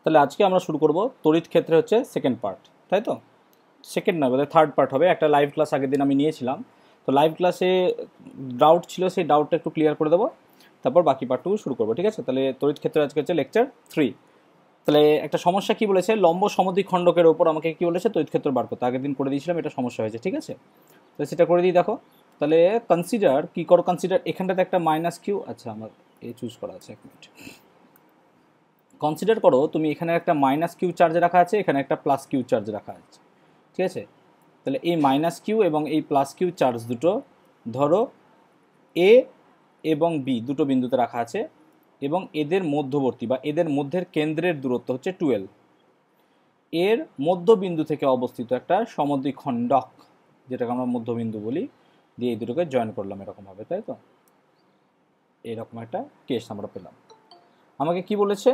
তাহলে আজকে আমরা শুরু করব তড়িৎ ক্ষেত্রে হচ্ছে সেকেন্ড পার্ট, তাই তো? সেকেন্ড না, বোধহয় থার্ড পার্ট হবে। একটা লাইভ ক্লাস আগের দিন আমি নিয়েছিলাম, তো লাইভ ক্লাসে ডাউট ছিল, সেই ডাউটটা একটু ক্লিয়ার করে দেবো, তারপর বাকি পার্টটুকু শুরু করবো, ঠিক আছে? তাহলে তড়িৎ ক্ষেত্রে আজকে হচ্ছে লেকচার 3। তাহলে একটা সমস্যা কি বলেছে, লম্ব সমদ্বিখণ্ডকের ওপর আমাকে কি বলেছে, তড়িৎ ক্ষেত্র বার করতে। আগের দিন করে দিয়েছিলাম, এটা সমস্যা হয়েছে, ঠিক আছে? তাহলে সেটা করে দিই, দেখো। তাহলে কনসিডার কি করো, কনসিডার এখানটাতে একটা মাইনাস কিউ, আচ্ছা আমার এই চুজ করা আছে, এক মিনিট। কনসিডার করো তুমি এখানে একটা মাইনাস কিউ চার্জ রাখা আছে, এখানে একটা প্লাস কিউ চার্জ রাখা আছে, ঠিক আছে? তাহলে এই মাইনাস কিউ এবং এই প্লাস কিউ চার্জ দুটো ধরো এ এবং বি দুটো বিন্দুতে রাখা আছে, এবং এদের মধ্যবর্তী বা এদের মধ্যের কেন্দ্রের দূরত্ব হচ্ছে 12। এর মধ্যবিন্দু থেকে অবস্থিত একটা সমদ্বিখণ্ডক, যেটাকে আমরা মধ্যবিন্দু বলি, দিয়ে এই দুটোকে জয়েন করলাম এরকমভাবে, তাই তো? এরকম একটা কেস আমরা পেলাম। আমাকে কি বলেছে,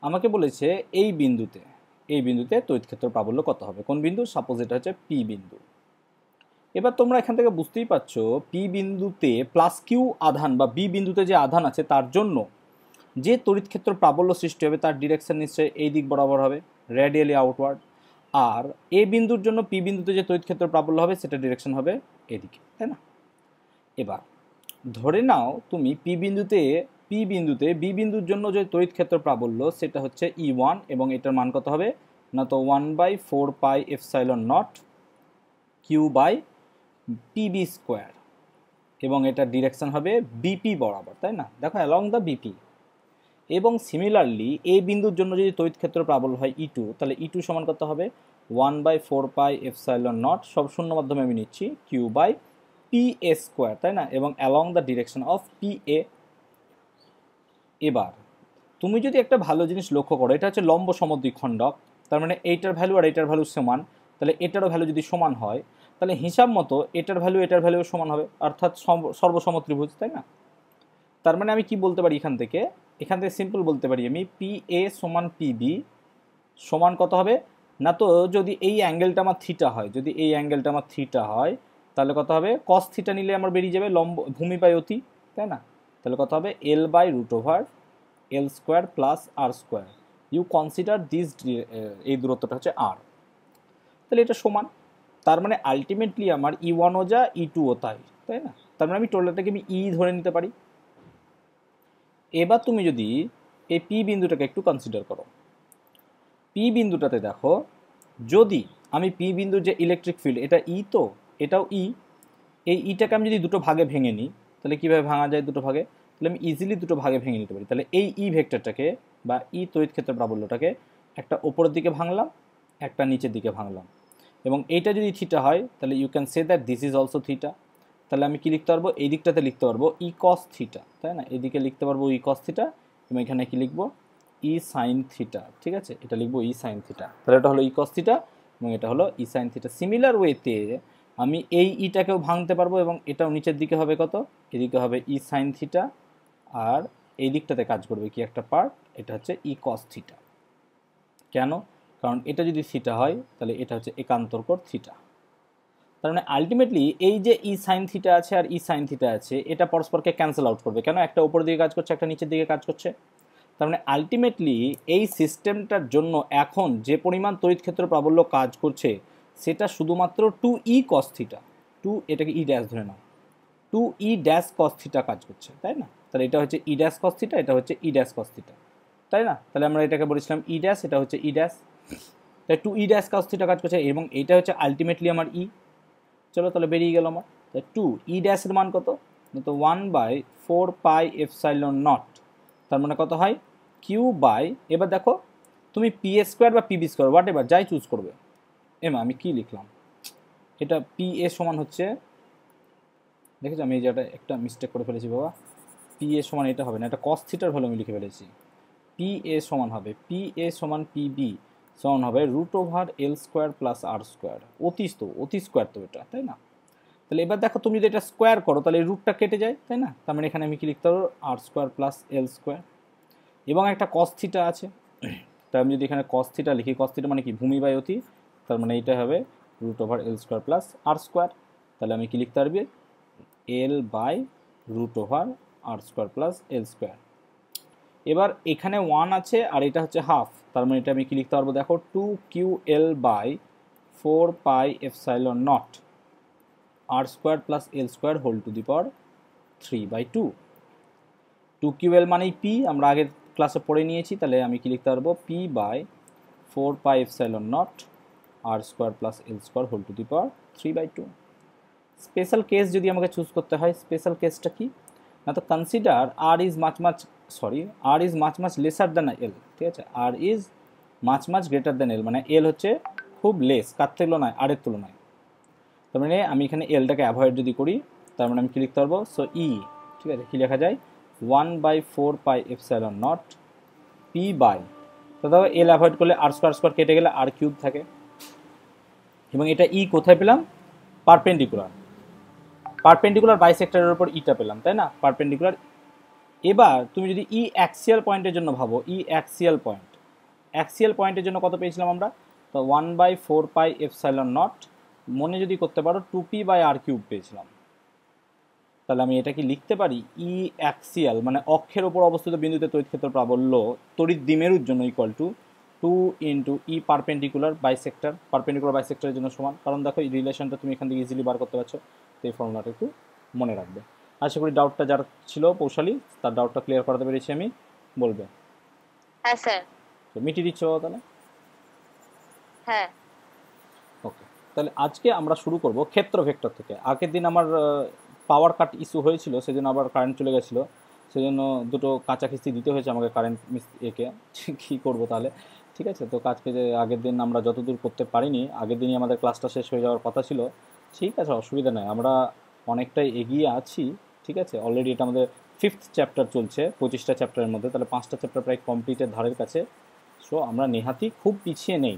আমাকে বলেছে এই বিন্দুতে তড়িৎ ক্ষেত্র প্রাবল্য কত হবে। কোন বিন্দু? সাপোজ এটা হচ্ছে পি বিন্দু। এবার তোমরা এখান থেকে বুঝতেই পারছো, পি বিন্দুতে প্লাস কিউ আধান বা বি বিন্দুতে যে আধান আছে তার জন্য যে তড়িৎ ক্ষেত্র প্রাবল্য সৃষ্টি হবে তার ডিরেকশন নিশ্চয়ই এই দিক বরাবর হবে, রেডিয়ালি আউটওয়ার্ড। আর এ বিন্দুর জন্য পি বিন্দুতে যে তড়িৎ ক্ষেত্র প্রাবল্য হবে সেটা ডিরেকশন হবে এদিকে, তাই না? এবার ধরে নাও তুমি পি বিন্দুতে বি বিন্দুর জন্য যে তড়িৎ ক্ষেত্র প্রাবল্য সেটা হচ্ছে E1, এবং এটার মান কত হবে না, তো 1/4πε0 কিউ বাই পিবি স্কোয়ার, এবং এটার ডিরেকশন হবে বিপি বরাবর, তাই না? দেখো অ্যালং দ্য বিপি। এবং সিমিলারলি এই বিন্দুর জন্য যদি তড়িৎ ক্ষেত্র প্রাবল্য হয় E2, তাহলে E2 সমান কত হবে 1/4πε0, সব শূন্য মাধ্যমে আমি নিচ্ছি, Q by P A square, তাই না? এবং along the direction of P A. এবার তুমি যদি একটা ভালো জিনিস লক্ষ্য করো, এটা হচ্ছে লম্ব সমদ্বিখণ্ডক, তার মানে এইটার ভ্যালু আর এটার ভ্যালু সমান, তাহলে এটারও ভ্যালু যদি সমান হয় তাহলে হিসাব মতো এটার ভ্যালু সমান হবে, অর্থাৎ সর্বসমত্রিভুজ, তাই না? তার মানে আমি কি বলতে পারি এখান থেকে সিম্পল বলতে পারি আমি, পি এ সমান পিবি সমান কত হবে না, তো যদি এই অ্যাঙ্গেলটা আমার থিটা হয়, তাহলে কত হবে, কস থিটা নিলে আমার বেরিয়ে যাবে লম্ব ভূমি বাই অতি, তাই না? তাহলে কত হবে L/√L square plus R square. You consider this, এই দূরত্বটা হচ্ছে আর, তাহলে এটা সমান। তার মানে আলটিমেটলি আমার E1ও যা E2ও তাই না? তার মানে আমি টোটালটাকে আমি ই ধরে নিতে পারি। এবার তুমি যদি এই পি বিন্দুটাকে একটু কনসিডার করো, পি বিন্দুটাতে দেখো, যদি আমি পি বিন্দুর যে ইলেকট্রিক ফিল্ড, এটা ই, তো এটাও ই, এই ইটাকে আমি যদি দুটো ভাগে ভেঙে নিই, তাহলে কীভাবে ভাঙা যায় দুটো ভাগে, তাহলে আমি ইজিলি দুটো ভাগে ভেঙে নিতে পারি। তাহলে এই ই ভেক্টরটাকে বা ই তড়িৎ ক্ষেত্র প্রাবল্যটাকে একটা ওপরের দিকে ভাঙলাম, একটা নিচের দিকে ভাঙলাম, এবং এইটা যদি থিটা হয় তাহলে you can say that this is also theta. তাহলে আমি কি লিখতে পারবো, এই দিকটাতে লিখতে পারবো ই কস থিটা, তাই না? এদিকে লিখতে পারবো ই কস থিটা, এবং এখানে কি লিখবো, ই সাইন থিটা, ঠিক আছে? এটা লিখবো ই সাইন থিটা, তাহলে এটা হলো ই কস থিটা এবং এটা হলো ই সাইন থিটা। সিমিলার ওয়েতে আমি এই ইটাকেও ভাঙতে পারবো, এবং এটাও নিচের দিকে হবে কত, এদিকে হবে ই সাইন থিটা, আর এই দিকটাতে কাজ করবে কি একটা পার্ট, এটা হচ্ছে ই কস থিটা। কেন? কারণ এটা যদি থিটা হয় তাহলে এটা হচ্ছে একান্তর কোণ থিটা। তার মানে আলটিমেটলি এই যে ই সাইন থিটা আছে আর ই সাইন থিটা আছে, এটা পরস্পরকে ক্যান্সেল আউট করবে। কেন? একটা উপরের দিকে কাজ করছে, একটা নিচের দিকে কাজ করছে। তার মানে আলটিমেটলি এই সিস্টেমটার জন্য এখন যে পরিমাণ তড়িৎ ক্ষেত্র প্রাবল্য কাজ করছে সেটা শুধুমাত্র 2e cos থিটা, এটাকে ই ড্যাশ ধরে নাও, 2e ড্যাশ cos থিটা কাজ করছে, তাই না? তাহলে এটা হচ্ছে ই ড্যাশ cos থিটা, এটা হচ্ছে ই ড্যাশ cos থিটা, তাই না? তাহলে আমরা এটাকে বলেছিলাম ই ড্যাশ, এটা হচ্ছে ই ড্যাশ, তাই 2e ড্যাশ cos থিটা কাজ করছে, এবং এইটা হচ্ছে আলটিমেটলি আমার ই। চলো তাহলে বেরিয়ে গেল আমার, তাই 2e ড্যাশের মান কত, তো 1/4πε0, তার মানে কত হয় কিউ বাই, এবার দেখো তুমি পি এ স্কোয়ার বা পিবি স্কোয়ার হোয়াট এভার যাই চুজ করবে। আমি কি লিখলাম, এটা পি এ সমান হচ্ছে, দেখেছো আমি এই জায়গাটা একটা মিস্টেক করে ফেলেছি বাবা, পি এ সমান এটা হবে না, এটা কস থিটার ভ্যালু আমি লিখে ফেলেছি। পি এ সমান হবে পিবি সমান হবে √L square plus R square, অতি স্কোয়ার তো এটা, তাই না? তাহলে এবার দেখো তুমি যদি এটা স্কোয়ার করো তাহলে এই রুটটা কেটে যায়, তাই না? তার মানে এখানে আমি কি লিখতে পারবো আর স্কোয়ার প্লাস এল স্কোয়ার, এবং একটা কস থিটা আছে, তাই আমি যদি এখানে কস থিটা লিখি, কস থিটা মানে কি ভূমি বাই অতি, তার মানে এইটা হবে √L square plus R square. তাহলে আমি কি লিখতে পারবি, L/√R square plus L square. এবার এখানে 1 আছে আর এটা হচ্ছে হাফ, তার মানে এটা আমি কি লিখতে পারবো দেখো, 2QL by 4πε0 r square plus L square whole to the power 3/2। 2QL মানেই পি, আমরা আগের ক্লাসে পড়ে নিয়েছি, তাহলে আমি কি লিখতে পারবো, P by 4πε0 r square plus L square whole to the power 3/2। Special case যদি আমাকে চুজ করতে হয়, স্পেশাল কেসটা কি না, তো consider R is much much lesser than L, ঠিক আছে, R is much much greater than L, মানে এল হচ্ছে খুব লেস, কার তুলনায়, আর এর তুলনায়। তার মানে আমি এখানে এলটাকে অ্যাভয়েড যদি করি, তার মানে আমি কি লিখতে পারবো, সো ই, ঠিক আছে, কি লেখা যায়, 1/4πε0 পি বাই, তো দেখো এল অ্যাভয়েড করলে আর স্কোয়ার কেটে গেলে আর কিউব থাকে, এবং এটা ই কোথায় পেলাম, পারপেন্ডিকুলার বাইসেক্টরের উপর ইটা পেলাম, তাই না, পারপেন্ডিকুলার। এবার তুমি যদি ই অ্যাক্সিয়াল পয়েন্টের জন্য ভাবো, ই অ্যাক্সিয়াল পয়েন্টের জন্য কত পেয়েছিলাম আমরা, তো 1/4πε0, মনে যদি করতে পারো 2p/r³ পেয়েছিলাম। তাহলে আমি এটা কি লিখতে পারি, ই অ্যাক্সিয়াল মানে অক্ষের ওপর অবস্থিত বিন্দুতে তড়িৎ ক্ষেত্র প্রাবল্য তড়িৎ দ্বিমেরুর জন্য equal to 2 into E perpendicular বাইসেক্টরের জন্য সমান। কারণ দেখো এই রিলেশনটা তুমি এখান থেকে ইজিলি বার করতে পারছো, তো এই ফর্মুলাটা একটু মনে রাখবে। আশা করি ডাউটটা যার ছিল পৌশালী, তার ডাউটটা ক্লিয়ার করাতে পেরেছি আমি, বলবে। হ্যাঁ স্যার। তো মিটিয়ে দিচ্ছ তাহলে? হ্যাঁ। ওকে, তাহলে আজকে আমরা শুরু করব ক্ষেত্র ভেক্টর থেকে। আগের দিন আমার পাওয়ার কাট ইস্যু হয়েছিল, সেজন্য আবার কারেন্ট চলে গেছিলো, সেজন্য দুটো কাঁচা কিস্তি দিতে হয়েছে আমাকে কারেন্ট একে, কী করবো তাহলে, ঠিক আছে। তো কাজকে যে আগের দিন আমরা যতদূর করতে পারিনি, আগের দিনই আমাদের ক্লাসটা শেষ হয়ে যাওয়ার কথা ছিল, ঠিক আছে, অসুবিধা নেই, আমরা অনেকটাই এগিয়ে আছি, ঠিক আছে। অলরেডি এটা আমাদের 5th চ্যাপ্টার চলছে 25টা চ্যাপ্টারের মধ্যে, তাহলে 5টা চ্যাপ্টার প্রায় কমপ্লিটের ধারের কাছে। সো আমরা নেহাতি খুব পিছিয়ে নেই,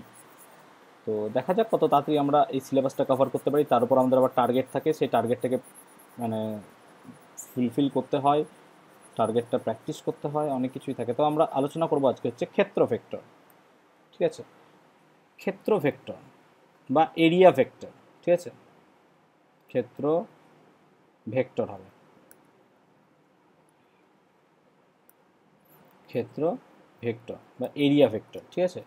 তো দেখা যাক কত তাড়াতাড়ি আমরা এই সিলেবাসটা কভার করতে পারি। তার উপর আমাদের আবার টার্গেট থাকে, সেই টার্গেটটাকে মানে ফুলফিল করতে হয়, টার্গেটটা প্র্যাকটিস করতে হয়, অনেক কিছুই থাকে। তো আমরা আলোচনা করবো আজকে হচ্ছে ক্ষেত্র ভেক্টর, ঠিক আছে, ক্ষেত্র ভেক্টর বা এরিয়া ভেক্টর, ঠিক আছে, ক্ষেত্র ভেক্টর হবে, ক্ষেত্র ভেক্টর বা এরিয়া ভেক্টর, ঠিক আছে।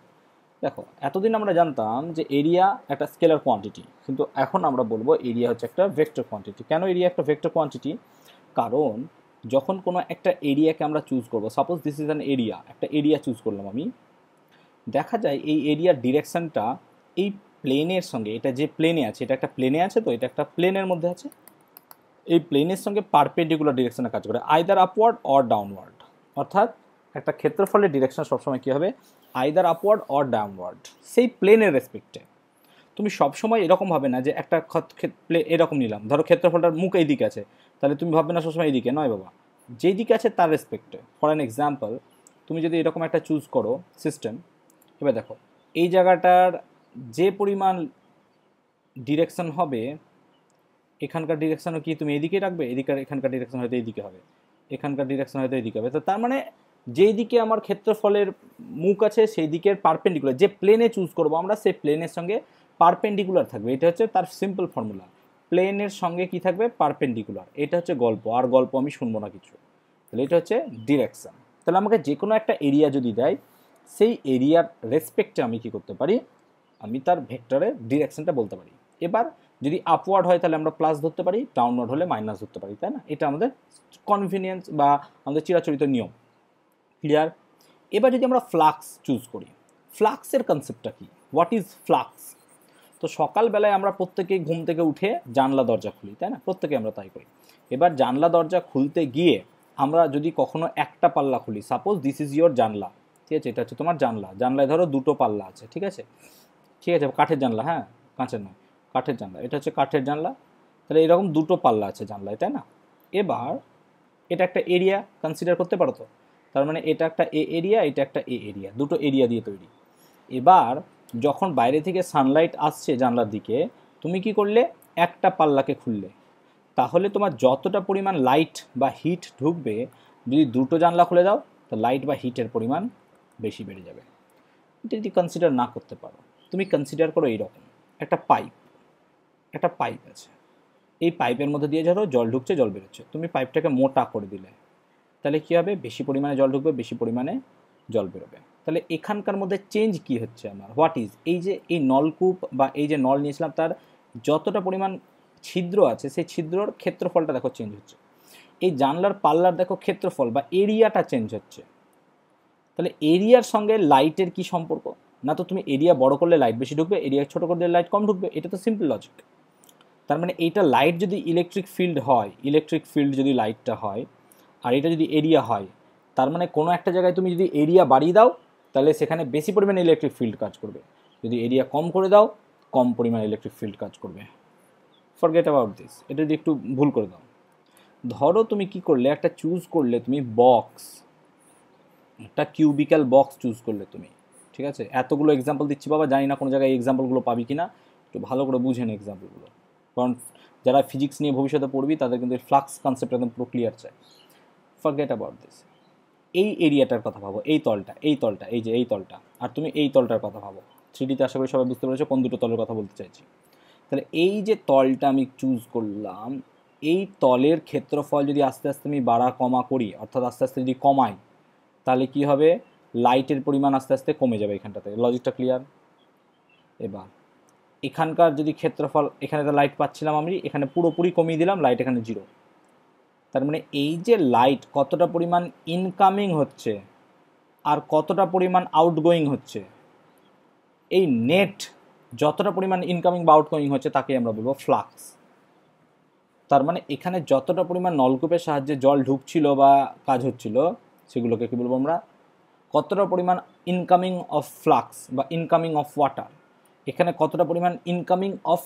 দেখো এতদিন আমরা জানতাম যে এরিয়া একটা স্কেলার কোয়ান্টিটি, কিন্তু এখন আমরা বলবো এরিয়া হচ্ছে একটা ভেক্টর কোয়ান্টিটি। কেন এরিয়া একটা ভেক্টর কোয়ান্টিটি? কারণ যখন কোনো একটা এরিয়াকে আমরা চুজ করবো, suppose this is an area, একটা এরিয়া চুজ করলাম আমি, দেখা যায় এই এরিয়ার ডিরেকশনটা এই প্লেনের সঙ্গে, এটা যে প্লেনে আছে, এটা একটা প্লেনে আছে, তো এটা একটা প্লেনের মধ্যে আছে, এই প্লেনের সঙ্গে পারপেন্ডিকুলার ডিরেকশনে কাজ করে, আইদার আপওয়ার্ড অর ডাউনওয়ার্ড। অর্থাৎ একটা ক্ষেত্রফলের ডিরেকশন সবসময় কী হবে, আইদার আপওয়ার্ড অর ডাউনওয়ার্ড, সেই প্লেনের রেসপেক্টে। তুমি সবসময় এরকম ভাবে না যে একটা এরকম নিলাম, ধরো ক্ষেত্রফলটার মুখ এই দিকে আছে, তাহলে তুমি ভাববে না সবসময় এইদিকে, নয় বাবা, যেই দিকে আছে তার রেসপেক্টে। ফর অ্যান এক্সাম্পল, তুমি যদি এরকম একটা চুজ করো সিস্টেম, এবার দেখো এই জায়গাটার যে পরিমাণ ডিরেকশন হবে, এখানকার ডিরেকশনও কি তুমি এদিকে রাখবে, এখানকার ডিরেকশন হয়তো এইদিকে হবে, এখানকার ডিরেকশন হয়তো এইদিকে হবে। তো তার মানে যেই দিকে আমার ক্ষেত্রফলের মুখ আছে সেই দিকের পারপেন্ডিকুলার, যে প্লেনে চুজ করবো আমরা, সেই প্লেনের সঙ্গে পারপেন্ডিকুলার থাকবে। এটা হচ্ছে তার সিম্পল ফর্মুলা, প্লেনের সঙ্গে কি থাকবে, পারপেন্ডিকুলার। এটা হচ্ছে গল্প, আর গল্প আমি শুনবো না কিছু। তাহলে এটা হচ্ছে ডিরেকশন। তাহলে আমাকে যে কোনো একটা এরিয়া যদি দেয়, সেই এরিয়ার রেসপেক্টে আমি কি করতে পারি, আমি তার ভেক্টরের ডিরেকশনটা বলতে পারি। এবার যদি আপওয়ার্ড হয় তাহলে আমরা প্লাস ধরতে পারি, ডাউনওয়ার্ড হলে মাইনাস ধরতে পারি, তাই না। এটা আমাদের কনভিনিয়েন্স বা আমাদের চিরাচরিত নিয়ম, ক্লিয়ার। এবার যদি আমরা ফ্লাক্স চুজ করি, ফ্লাক্সের কনসেপ্টটা কি, হোয়াট ইজ ফ্লাক্স? তো সকালবেলায় আমরা প্রত্যেকেই ঘুম থেকে উঠে জানলা দরজা খুলি, তাই না, প্রত্যেকে আমরা তাই করি। এবার জানলা দরজা খুলতে গিয়ে আমরা যদি কখনো একটা পাল্লা খুলি, সাপোজ দিস ইজ ইয়োর জানলা, ঠিক আছে, এটা হচ্ছে তোমার জানলা, জানলায় ধরো দুটো পাল্লা আছে, ঠিক আছে, কাঠের জানলা, হ্যাঁ কাঁচের নয়, কাঠের জানলা, এটা হচ্ছে কাঠের জানলা। তাহলে এরকম দুটো পাল্লা আছে জানলায়, তাই না। এবার এটা একটা এরিয়া কনসিডার করতে পারো, তো তার মানে এটা একটা এ এরিয়া, এটা একটা এ এরিয়া, দুটো এরিয়া দিয়ে তৈরি। এবার যখন বাইরে থেকে সানলাইট আসছে জানলার দিকে, তুমি কি করলে, একটা পাল্লাকে খুললে, তাহলে তোমার যতটা পরিমাণ লাইট বা হিট ঢুকবে, যদি দুটো জানলা খুলে দাও, তো লাইট বা হিটের পরিমাণ বেশি বেড়ে যাবে। এটা যদি কনসিডার না করতে পারো, তুমি কনসিডার করো এইরকম একটা পাইপ আছে, এই পাইপের মধ্যে দিয়ে ধরো জল ঢুকছে জল বেরোচ্ছে, তুমি পাইপটাকে মোটা করে দিলে, তাহলে কী হবে, বেশি পরিমাণে জল ঢুকবে, বেশি পরিমাণে জল বেরোবে। তাহলে এখানকার মধ্যে চেঞ্জ কি হচ্ছে আমার, হোয়াট ইজ, এই যে এই নলকূপ বা এই যে নল নিয়েছিলাম তার যতটা পরিমাণ ছিদ্র আছে সেই ছিদ্রর ক্ষেত্রফলটা দেখো চেঞ্জ হচ্ছে। এই জানলার পাল্লার দেখো ক্ষেত্রফল বা এরিয়াটা চেঞ্জ হচ্ছে। তাহলে এরিয়ার সঙ্গে লাইটের কি সম্পর্ক? না তো তুমি এরিয়া বড় করলে লাইট বেশি ঢুকবে, এরিয়া ছোট করলে লাইট কম ঢুকবে, এটা তো সিম্পল লজিক। তার মানে এইটা লাইট যদি ইলেকট্রিক ফিল্ড হয়, ইলেকট্রিক ফিল্ড যদি লাইটটা হয় আর এটা যদি এরিয়া হয়, তার মানে কোনো একটা জায়গায় তুমি যদি এরিয়া বাড়িয়ে দাও তাহলে সেখানে বেশি পরিমাণে ইলেকট্রিক ফিল্ড কাজ করবে, যদি এরিয়া কম করে দাও কম পরিমাণে ইলেকট্রিক ফিল্ড কাজ করবে। ফরগেট অ্যাবাউট দিস, এটা যদি একটু ভুল করে দাও। ধরো তুমি কি করলে, একটা চুজ করলে তুমি বক্স, একটা কিউবিক্যাল বক্স চুজ করলে তুমি, ঠিক আছে? এতগুলো এক্সাম্পল দিচ্ছি বাবা, জানি না কোনো জায়গায় এই এক্সাম্পলগুলো পাবি কিনা, একটু ভালো করে বুঝেন এক্সাম্পলগুলো, কারণ যারা ফিজিক্স নিয়ে ভবিষ্যতে পড়বি তাদের কিন্তু ফ্লাক্স কনসেপ্ট একদম পুরো ক্লিয়ার চাই। Forget about this. এই এরিয়াটার কথা ভাবো, এই তলটা, এই তলটা, এই যে এই তলটা, আর তুমি এই তলটার কথা ভাবো। 3Dতে আশা করি সবাই বুঝতে পেরেছো কোন দুটো তলের কথা বলতে চাইছি। তাহলে এই যে তলটা আমি চুজ করলাম, এই তলের ক্ষেত্রফল যদি আস্তে আস্তে আমি বাড়া কমা করি, অর্থাৎ আস্তে আস্তে যদি কমাই, তাহলে কি হবে, লাইটের পরিমাণ আস্তে আস্তে কমে যাবে এখানটাতে। লজিকটা ক্লিয়ার? এবার এখানকার যদি ক্ষেত্রফল, এখানে তো লাইট পাচ্ছিলাম আমি, এখানে পুরোপুরি কমিয়ে দিলাম, লাইট এখানে 0। তার মানে এই যে লাইট কতটা পরিমাণ ইনকামিং হচ্ছে আর কতটা পরিমাণ আউটগোয়িং হচ্ছে, এই নেট যতটা পরিমাণ ইনকামিং বা আউটগোয়িং হচ্ছে তাকে আমরা বলবো ফ্লাক্স। তার মানে এখানে যতটা পরিমাণ নলকূপের সাহায্যে জল ঢুকছিল বা কাজ হচ্ছিল সেগুলোকে কি বলবো আমরা, কতটা পরিমাণ ইনকামিং অফ ফ্লাক্স বা ইনকামিং অফ ওয়াটার, এখানে কতটা পরিমাণ incoming of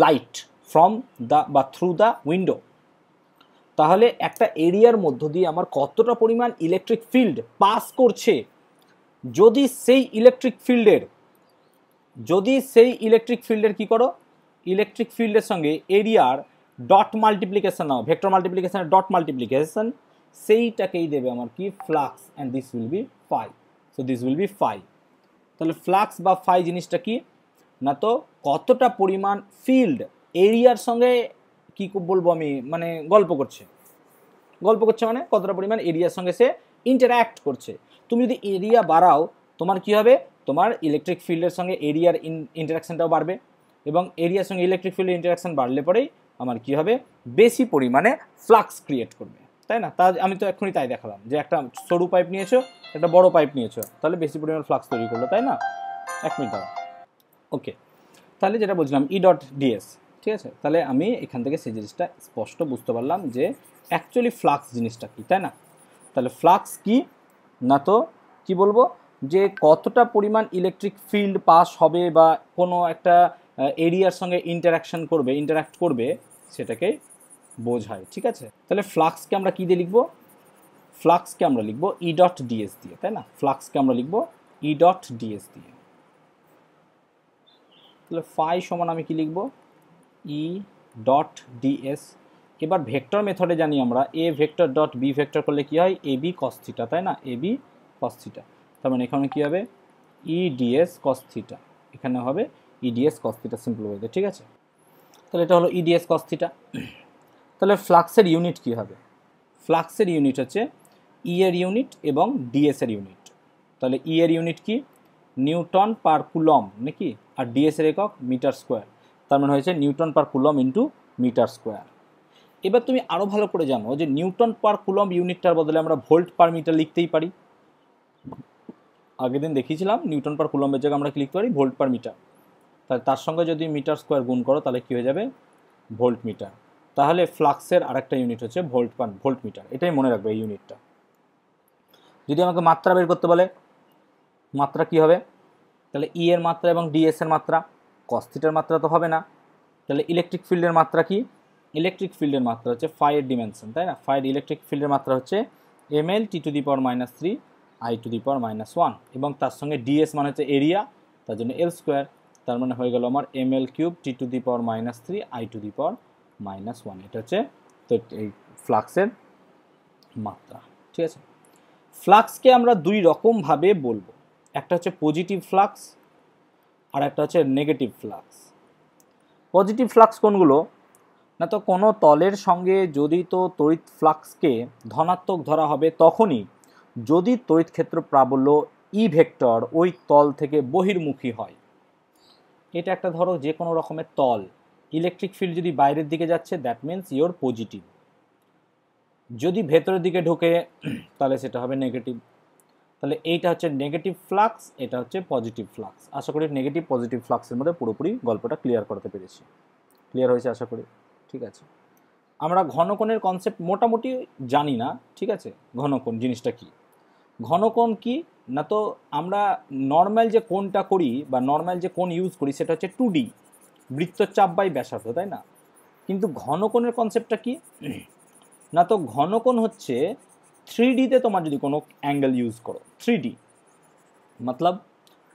light from the বা থ্রু দ্য উইন্ডো। তাহলে একটা এরিয়ার মধ্য দিয়ে আমার কতটা পরিমাণ ইলেকট্রিক ফিল্ড পাস করছে, যদি সেই ইলেকট্রিক ফিল্ডের কি করো, ইলেকট্রিক ফিল্ডের সঙ্গে এরিয়ার ডট মাল্টিপ্লিকেশন নাও, ভেক্টর মাল্টিপ্লিকেশনের ডট মাল্টিপ্লিকেশন, সেইটাকেই দেবে আমার কি flux, and this will be phi. So this will be phi. তাহলে ফ্লাক্স বা ফাই জিনিসটা কি, না তো কতটা পরিমাণ ফিল্ড এরিয়ার সঙ্গে কি বলবো আমি, মানে গল্প করছে মানে কতটা পরিমাণ এরিয়ার সঙ্গে সে ইন্টারঅ্যাক্ট করছে। তুমি যদি এরিয়া বাড়াও তোমার কি হবে, তোমার ইলেকট্রিক ফিল্ডের সঙ্গে এরিয়ার ইন্টারাকশনটাও বাড়বে, এবং এরিয়ার সঙ্গে ইলেকট্রিক ফিল্ডের ইন্টারাকশন বাড়লে পরেই আমার কি হবে, বেশি পরিমাণে ফ্লাক্স ক্রিয়েট করবে, তাই না? তা আমি তো এক্ষুনি তাই দেখালাম যে একটা সরু পাইপ নিয়েছো, একটা বড় পাইপ নিয়েছো, তাহলে বেশি পরিমাণ ফ্লাক্স তৈরি করলো, তাই না? 1 মিনিট দাঁড়া। ওকে, তাহলে যেটা বলছিলাম E.ds, ঠিক আছে? তাহলে আমি এখান থেকে সেই জিনিসটা স্পষ্ট বুঝতে পারলাম যে অ্যাকচুয়ালি ফ্লাক্স জিনিসটা কি, তাই না? তাহলে ফ্লাক্স কি, না তো কি বলবো, যে কতটা পরিমাণ ইলেকট্রিক ফিল্ড পাস হবে বা কোনো একটা এরিয়ার সঙ্গে ইন্টারাক্ট করবে সেটাকে বোঝায়, ঠিক আছে? তাহলে ফ্লাক্সকে আমরা কী দিয়ে লিখবো, ফ্লাক্সকে আমরা লিখবো E.ds দিয়ে, তাই না? ফ্লাক্সকে আমরা লিখবো E.ds দিয়ে। তাহলে ফাই সমান আমি কি লিখবো, E.ds। এবার ভেক্টর মেথডে জানি আমরা A vector dot B vector করলে কি হয়, এ বি কস থিটা, তাই না? A B cos theta. তার মানে এখানে কি হবে, E.ds কস থিটা, এখানে হবে E.ds কস থিটা, সিম্পল ওয়েতে, ঠিক আছে? তাহলে এটা হলো E.ds কস থিটা। তাহলে ফ্লাক্সের ইউনিট কি হবে, ফ্লাক্সের ইউনিট হচ্ছে ই এর ইউনিট এবং ডিএস এর ইউনিট। তাহলে ই এর ইউনিট কি, নিউটন পার কুলম নাকি, আর ডিএস এর একক মিটার স্কোয়ার, তার মানে হয়েছে Newton per coulomb into metre square. এবার তুমি আরও ভালো করে জানো যে নিউটন পার কুলম ইউনিটটার বদলে আমরা ভোল্ট পার মিটার লিখতেই পারি। আগের দিন দেখিয়েছিলাম নিউটন পার কুলমের জায়গায় আমরা লিখতে পারি ভোল্ট পার মিটার, তাহলে তার সঙ্গে যদি মিটার স্কোয়ার গুণ করো তাহলে কী হয়ে যাবে, ভোল্ট মিটার। তাহলে ফ্লাক্সের আরেকটা ইউনিট হচ্ছে ভোল্ট মিটার, এটাই মনে রাখবে এই ইউনিটটা। যদি আমাকে মাত্রা বের করতে বলে, মাত্রা কি হবে, তাহলে ই এর মাত্রা এবং ডিএস এর মাত্রা, কস থিটার মাত্রা তো হবে না। তাহলে ইলেকট্রিক ফিল্ডের মাত্রা কি, ইলেকট্রিক ফিল্ডের মাত্রা হচ্ছে ফাইয়ের ডিমেনশন, তাই না? ফাইয়ের ইলেকট্রিক ফিল্ডের মাত্রা হচ্ছে ml T⁻³ I⁻⁻1, এবং তার সঙ্গে ডিএস মানে হচ্ছে এরিয়া, তার জন্য এল স্কোয়ার, তার মানে হয়ে গেল আমার ml³ T⁻³ I⁻⁻1। এটা হচ্ছে তো এই ফ্লাক্সের মাত্রা, ঠিক আছে? ফ্লাক্সকে আমরা দুই রকমভাবে বলবো, একটা হচ্ছে পজিটিভ ফ্লাক্স আর একটা হচ্ছে নেগেটিভ ফ্লাক্স। পজিটিভ ফ্লাক্স কোনগুলো, না তো কোনো তলের সঙ্গে যদি তো তড়িৎ ফ্লাক্সকে ধনাত্মক ধরা হবে তখনই যদি তড়িৎ ক্ষেত্র প্রাবল্য ই ভেক্টর ওই তল থেকে বহির্মুখী হয়, এটা একটা ধরো যে কোনো রকমের তল, ইলেকট্রিক ফিল্ড যদি বাইরের দিকে যাচ্ছে দ্যাট মিনস ইওর পজিটিভ, যদি ভেতরের দিকে ঢোকে তাহলে সেটা হবে নেগেটিভ। তাহলে এইটা হচ্ছে নেগেটিভ ফ্লাক্স, এটা হচ্ছে পজিটিভ ফ্লাক্স। আশা করি নেগেটিভ পজিটিভ ফ্লাক্সের মধ্যে পুরোপুরি গল্পটা ক্লিয়ার করতে পেরেছি। ক্লিয়ার হয়েছে আশা করি, ঠিক আছে। আমরা ঘনকোণের কনসেপ্ট মোটামুটি জানি না, ঠিক আছে। ঘনকোণ জিনিসটা কি, ঘনকোণ কি না, তো আমরা নর্মাল যে কোণটা করি বা নর্মাল যে কোণ ইউজ করি সেটা হচ্ছে 2D, বৃত্তচাপ বাই ব্যাসার্ধ, তাই না। কিন্তু ঘনকোণের কনসেপ্টটা কি না, তো ঘনকোণ হচ্ছে 3Dতে তোমার যদি কোনো অ্যাঙ্গেল ইউজ করো, 3D মতলব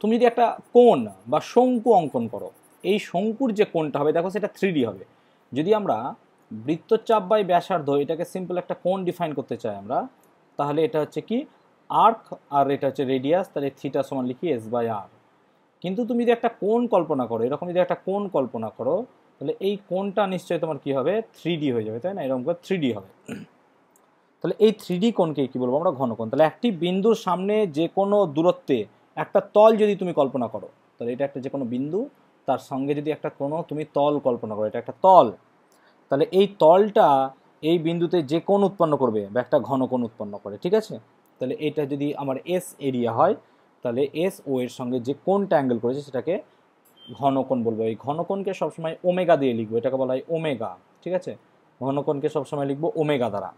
তুমি যদি একটা কোণ বা শঙ্কু অঙ্কন করো, এই শঙ্কুর যে কোণটা হবে দেখো সেটা 3D হবে। যদি আমরা বৃত্তচাপ বাই ব্যাসার্ধ এটাকে সিম্পল একটা কোণ ডিফাইন করতে চাই আমরা, তাহলে এটা হচ্ছে কি আর্ক আর এটা হচ্ছে রেডিয়াস, তাহলে থিটা সমান লিখি S/R। কিন্তু তুমি যদি একটা কোণ কল্পনা করো, এরকম যদি একটা কোণ কল্পনা করো, তাহলে এই কোণটা নিশ্চয়ই তোমার কি হবে 3D হয়ে যাবে, তাই না, এরকম করে 3D হবে। তাহলে এই 3D কোণকে কি বলবো আমরা ঘনকোণ। তাহলে একটি বিন্দুর সামনে যে কোনো দূরত্বে একটা তল যদি তুমি কল্পনা করো, তাহলে এটা একটা যে কোনো বিন্দু, তার সঙ্গে যদি একটা কোনো তুমি তল কল্পনা করো, এটা একটা তল, তাহলে এই তলটা এই বিন্দুতে যে কোণ উৎপন্ন করবে বা একটা ঘনকোণ উৎপন্ন করে, ঠিক আছে। তাহলে এটা যদি আমার এস এরিয়া হয়, তাহলে এস ও এর সঙ্গে যে কোণটা অ্যাঙ্গেল করেছে সেটাকে ঘনকোণ বলবো। এই ঘনকোণকে সবসময় ওমেগা দিয়ে লিখবো, এটাকে বলা হয় ওমেগা, ঠিক আছে। ঘনকোণকে সবসময় লিখবো ওমেগা দ্বারা।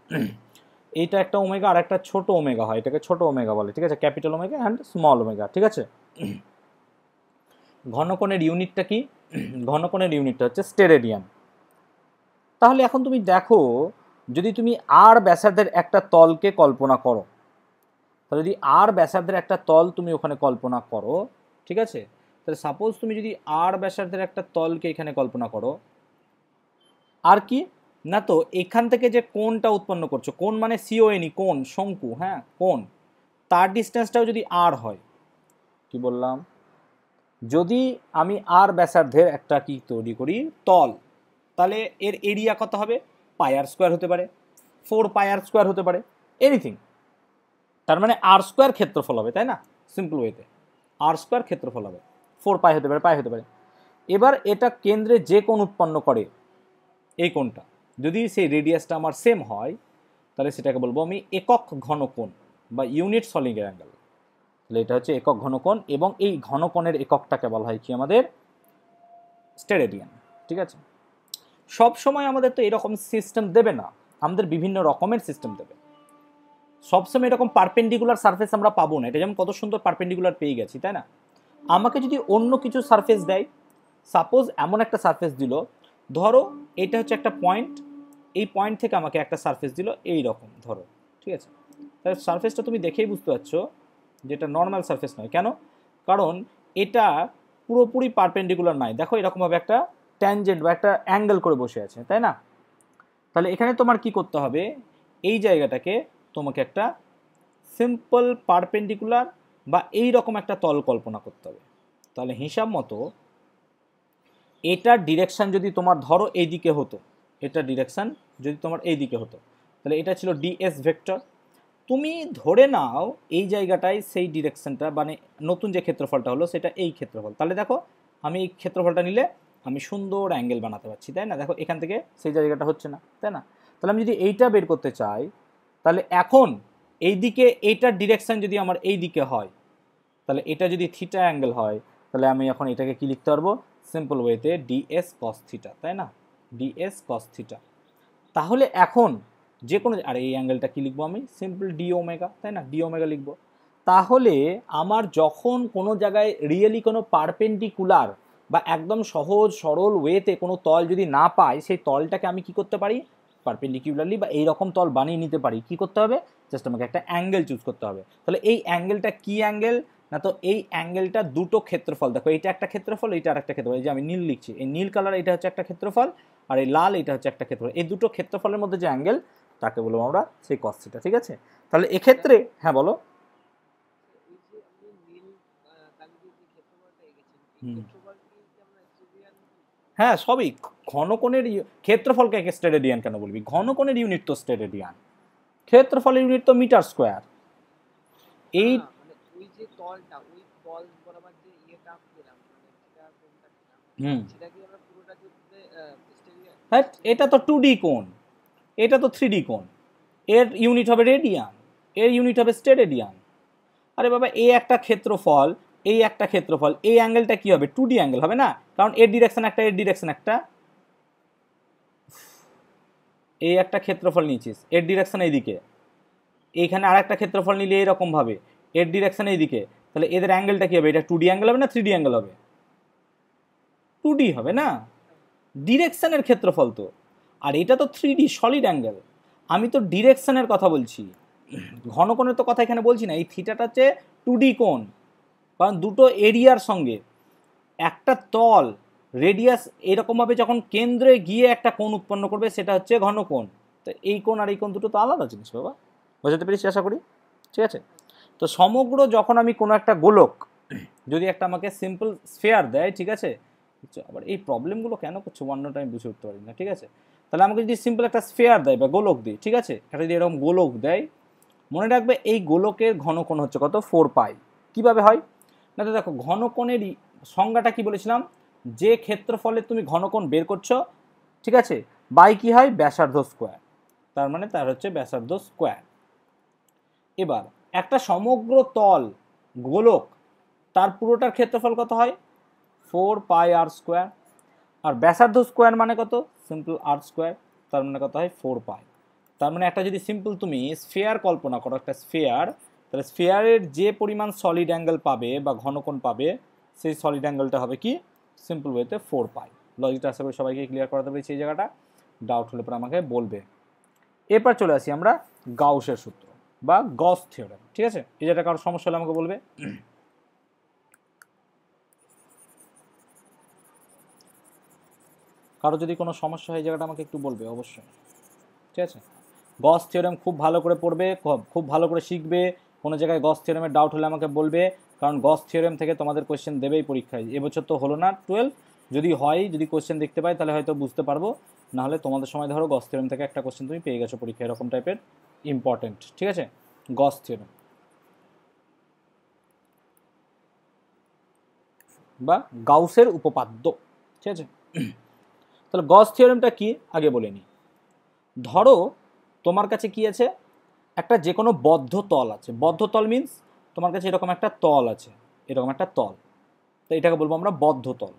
এইটা একটা ওমেগা আর একটা ছোট ওমেগা হয়, এটাকে ছোট ওমেগা বলে, ঠিক আছে, capital omega and small omega, ঠিক আছে। ঘনকোণের ইউনিটটা কি, ঘনকোণের ইউনিটটা হচ্ছে স্টেরেডিয়ান। তাহলে এখন তুমি দেখো, যদি তুমি আর ব্যাসার্ধের একটা তলকে কল্পনা করো, তাহলে যদি আর ব্যাসার্ধের একটা তল তুমি ওখানে কল্পনা করো, ঠিক আছে, তাহলে সাপোজ তুমি যদি আর ব্যাসার্ধের একটা তলকে এখানে কল্পনা করো, আর কি না, তো এখান থেকে যে কোণটা উৎপন্ন করছো, কোণ মানে সিওএনই, কোণ, শঙ্কু, হ্যাঁ কোণ, তার ডিস্টেন্সটাও যদি আর হয়, কি বললাম, যদি আমি আর ব্যাসার্ধের একটা কি তৈরি করি তল, তাহলে এর এরিয়া কত হবে, πr² হতে পারে, 4πr² হতে পারে, এনিথিং। তার মানে r² ক্ষেত্রফল হবে, তাই না, সিম্পল ওয়েতে r² ক্ষেত্রফল হবে, 4π হতে পারে, পাই হতে পারে। এবার এটা কেন্দ্রে যে কোণ উৎপন্ন করে, এই কোণটা যদি সেই রেডিয়াসটা আমার সেম হয়, তাহলে সেটাকে বলবো আমি একক ঘনকোণ বা ইউনিট সলিড অ্যাঙ্গেল। তাহলে এটা হচ্ছে একক ঘনকোণ, এবং এই ঘনকোণের এককটাকে বলা হয় কি আমাদের স্টেরেডিয়ান, ঠিক আছে। সব সময় আমাদের তো এরকম সিস্টেম দেবে না, আমাদের বিভিন্ন রকমের সিস্টেম দেবে। সবসময় এরকম পারপেন্ডিকুলার সারফেস আমরা পাবো না, এটা যেমন কত সুন্দর পারপেন্ডিকুলার পেয়ে গেছি, তাই না। আমাকে যদি অন্য কিছু সারফেস দেয়, সাপোজ এমন একটা সারফেস দিল, ধরো এটা হচ্ছে একটা পয়েন্ট, এই পয়েন্ট থেকে আমাকে একটা সারফেস দিল এই রকম ধরো, ঠিক আছে। তাহলে সারফেসটা তুমি দেখেই বুঝতে পারছো যে এটা নর্মাল সারফেস নয়, কেন, কারণ এটা পুরোপুরি পারপেন্ডিকুলার নয়, দেখো এরকমভাবে একটা ট্যানজেন্ট বা একটা অ্যাঙ্গেল করে বসে আছে, তাই না। তাহলে এখানে তোমার কি করতে হবে, এই জায়গাটাকে তোমাকে একটা সিম্পল পারপেন্ডিকুলার বা এই রকম একটা তল কল্পনা করতে হবে। তাহলে হিসাব মতো এটার ডিরেকশান যদি তোমার ধরো এই দিকে হতো, এটার ডিরেকশান যদি তোমার এই দিকে হতো, তাহলে এটা ছিল ডিএস ভেক্টর। তুমি ধরে নাও এই জায়গাটায় সেই ডিরেকশানটা, মানে নতুন যে ক্ষেত্রফলটা হলো সেটা এই ক্ষেত্রফল, তাহলে দেখো আমি এই ক্ষেত্রফলটা নিলে আমি সুন্দর অ্যাঙ্গেল বানাতে পারছি, তাই না। দেখো এখান থেকে সেই জায়গাটা হচ্ছে না, তাই না। তাহলে আমি যদি এইটা বের করতে চাই, তাহলে এখন এই দিকে এইটার ডিরেকশান যদি আমার এই দিকে হয়, তাহলে এটা যদি থিটা অ্যাঙ্গেল হয়, তাহলে আমি এখন এটাকে কি লিখতে পারবো সিম্পল ওয়েতে ডিএস কস থিটা, তাই না, ডিএস কস থিটা। তাহলে এখন যে কোনো, আর এই অ্যাঙ্গেলটা কি লিখবো আমি সিম্পল ডি ওমেগা, তাই না, ডি ওমেগা লিখবো। তাহলে আমার যখন কোনো জায়গায় রিয়েলি কোনো পারপেন্ডিকুলার বা একদম সহজ সরল ওয়েতে কোনো তল যদি না পাই, সেই তলটাকে আমি কি করতে পারি পারপেন্ডিকুলারলি বা এইরকম তল বানিয়ে নিতে পারি। কি করতে হবে, জাস্ট আমাকে একটা অ্যাঙ্গেল চুজ করতে হবে। তাহলে এই অ্যাঙ্গেলটা কি অ্যাঙ্গেল না, তো এই অ্যাঙ্গেলটা দুটো ক্ষেত্রফল, দেখো এইটা একটা ক্ষেত্রফল, এইটা আর একটা ক্ষেত্রফল, এই যে আমি নীল লিখছি, এই নীল কালার এটা হচ্ছে একটা ক্ষেত্রফল, আর এই লাল এটা হচ্ছে একটা ক্ষেত্রফল, এই দুটো ক্ষেত্রফলের মধ্যে যে অ্যাঙ্গেল তাকে বলবো আমরা সেই কস থিটা, ঠিক আছে। তাহলে এক্ষেত্রে হ্যাঁ বলো। হ্যাঁ সবই ঘনকোণের ক্ষেত্রফলকে স্টেরেডিয়ান কেন বলবি, ঘনকোণের ইউনিট তো স্টেরেডিয়ান, ক্ষেত্রফলের ইউনিট তো মিটার স্কোয়ার। এই যে তলটা ওই তল বরাবর যে ইয়েটা পেলাম মানে সেটা কোনটা হুম সেটা কি আমরা পুরোটা জুড়ে হ্যাঁ, এটা তো 2D কোণ, এটা তো 3D কোণ। এর ইউনিট হবে রেডিয়ান, এর ইউনিট হবে স্টেরেডিয়ান। আরে বাবা, এই একটা ক্ষেত্রফল, এই একটা ক্ষেত্রফল, এই অ্যাঙ্গেলটা কি হবে? 2D অ্যাঙ্গেল হবে না, কারণ এর ডিরেকশন একটা, এর ডিরেকশন একটা। এই একটা ক্ষেত্রফল নিয়েছিস, এর ডিরেকশন এইদিকে, এইখানে আর একটা ক্ষেত্রফল নিলে এরকম ভাবে, এর ডিরেকশন এইদিকে, তাহলে এদের অ্যাঙ্গেলটা কি হবে? এটা 2D অ্যাঙ্গেল হবে না 3D অ্যাঙ্গেল হবে? 2D হবে না, ডিরেকশনের ক্ষেত্রফল তো। আর এটা তো 3D সলিড অ্যাঙ্গেল, আমি তো ডিরেকশনের কথা বলছি, ঘনকোণের তো কথা এখানে বলছি না। এই থিটাটা হচ্ছে 2D কোণ, কারণ দুটো এরিয়ার সঙ্গে একটা তল রেডিয়াস এরকমভাবে যখন কেন্দ্রে গিয়ে একটা কোণ উৎপন্ন করবে, সেটা হচ্ছে ঘনকোণ। তো এই কোণ আর এই কোণ দুটো তো আলাদা জিনিস বাবা, বোঝাতে পেরেছি আশা করি। ঠিক আছে, তো সমগ্র যখন আমি কোনো একটা গোলক, যদি একটা আমাকে সিম্পল স্ফেয়ার দেয়, ঠিক আছে, আবার এই প্রবলেমগুলো কেন করছে ওয়ান্ডারটা আমি বুঝে উঠতে পারি না। ঠিক আছে, তাহলে আমাকে যদি সিম্পল একটা স্ফেয়ার দেয় বা গোলক দিই, ঠিক আছে, একটা যদি এরকম গোলক দেয়, মনে রাখবে এই গোলকের ঘনকোণ হচ্ছে কত? 4π। কিভাবে হয় না, তো দেখো ঘনকোণেরই সংজ্ঞাটা কি বলেছিলাম, যে ক্ষেত্রফলে তুমি ঘনকোণ বের করছো, ঠিক আছে, বাই কি হয়? ব্যাসার্ধ স্কোয়ার, তার মানে তার হচ্ছে ব্যাসার্ধ স্কোয়ার। এবার একটা সমগ্র তল গোলক, তার পুরোটার ক্ষেত্রফল কত হয়? 4πr square. আর ব্যাসার্ধ স্কোয়ার মানে কত? সিম্পল আর স্কোয়ার, তার মানে কত হয়? 4π। তার মানে একটা যদি সিম্পল তুমি স্ফেয়ার কল্পনা করো, একটা স্ফেয়ার, তাহলে স্ফেয়ারের যে পরিমাণ সলিড অ্যাঙ্গেল পাবে বা ঘনকোণ পাবে, সেই সলিড অ্যাঙ্গেলটা হবে কি? সিম্পল ওয়েতে 4π। লজিকটা আশা করি সবাইকে ক্লিয়ার করাতে পেরেছি এই জায়গাটা। ডাউট হলে পরে আমাকে বলবে। এরপর চলে আসি আমরা গাউসের সূত্র বা গস থিওরেম। ঠিক আছে, এই যেটা কারো সমস্যা হলে আমাকে বলবে। কারো যদি কোনো সমস্যা হয় এই জায়গাটা আমাকে একটু বলবে অবশ্যই। ঠিক আছে, গস থিওরেম খুব ভালো করে পড়বে, খুব ভালো করে শিখবে। কোনো জায়গায় গস থিওরেমের ডাউট হলে আমাকে বলবে, কারণ গস থিওরেম থেকে তোমাদের কোয়েশ্চেন দেবেই পরীক্ষায়। এবছর তো হলো না 12, যদি হয়, যদি কোয়েশ্চেন দেখতে পাই তাহলে হয়তো বুঝতে পারবো, নাহলে তোমাদের সময় ধরো গস থিওরেম থেকে একটা কোয়েশ্চেন তুমি পেয়ে গেছো পরীক্ষা, এরকম টাইপের ইম্পর্টেন্ট। ঠিক আছে, গস থিওরেম বা গাউসের উপপাদ্য। ঠিক আছে, তাহলে গস থিওরেমটা কি আগে বলে নিই। ধরো তোমার কাছে কি আছে? একটা যে কোনো বদ্ধ তল আছে। বদ্ধ তল মিন্স তোমার কাছে এরকম একটা তল আছে, এরকম একটা তল, তো এটাকে বলবো আমরা বদ্ধ তল।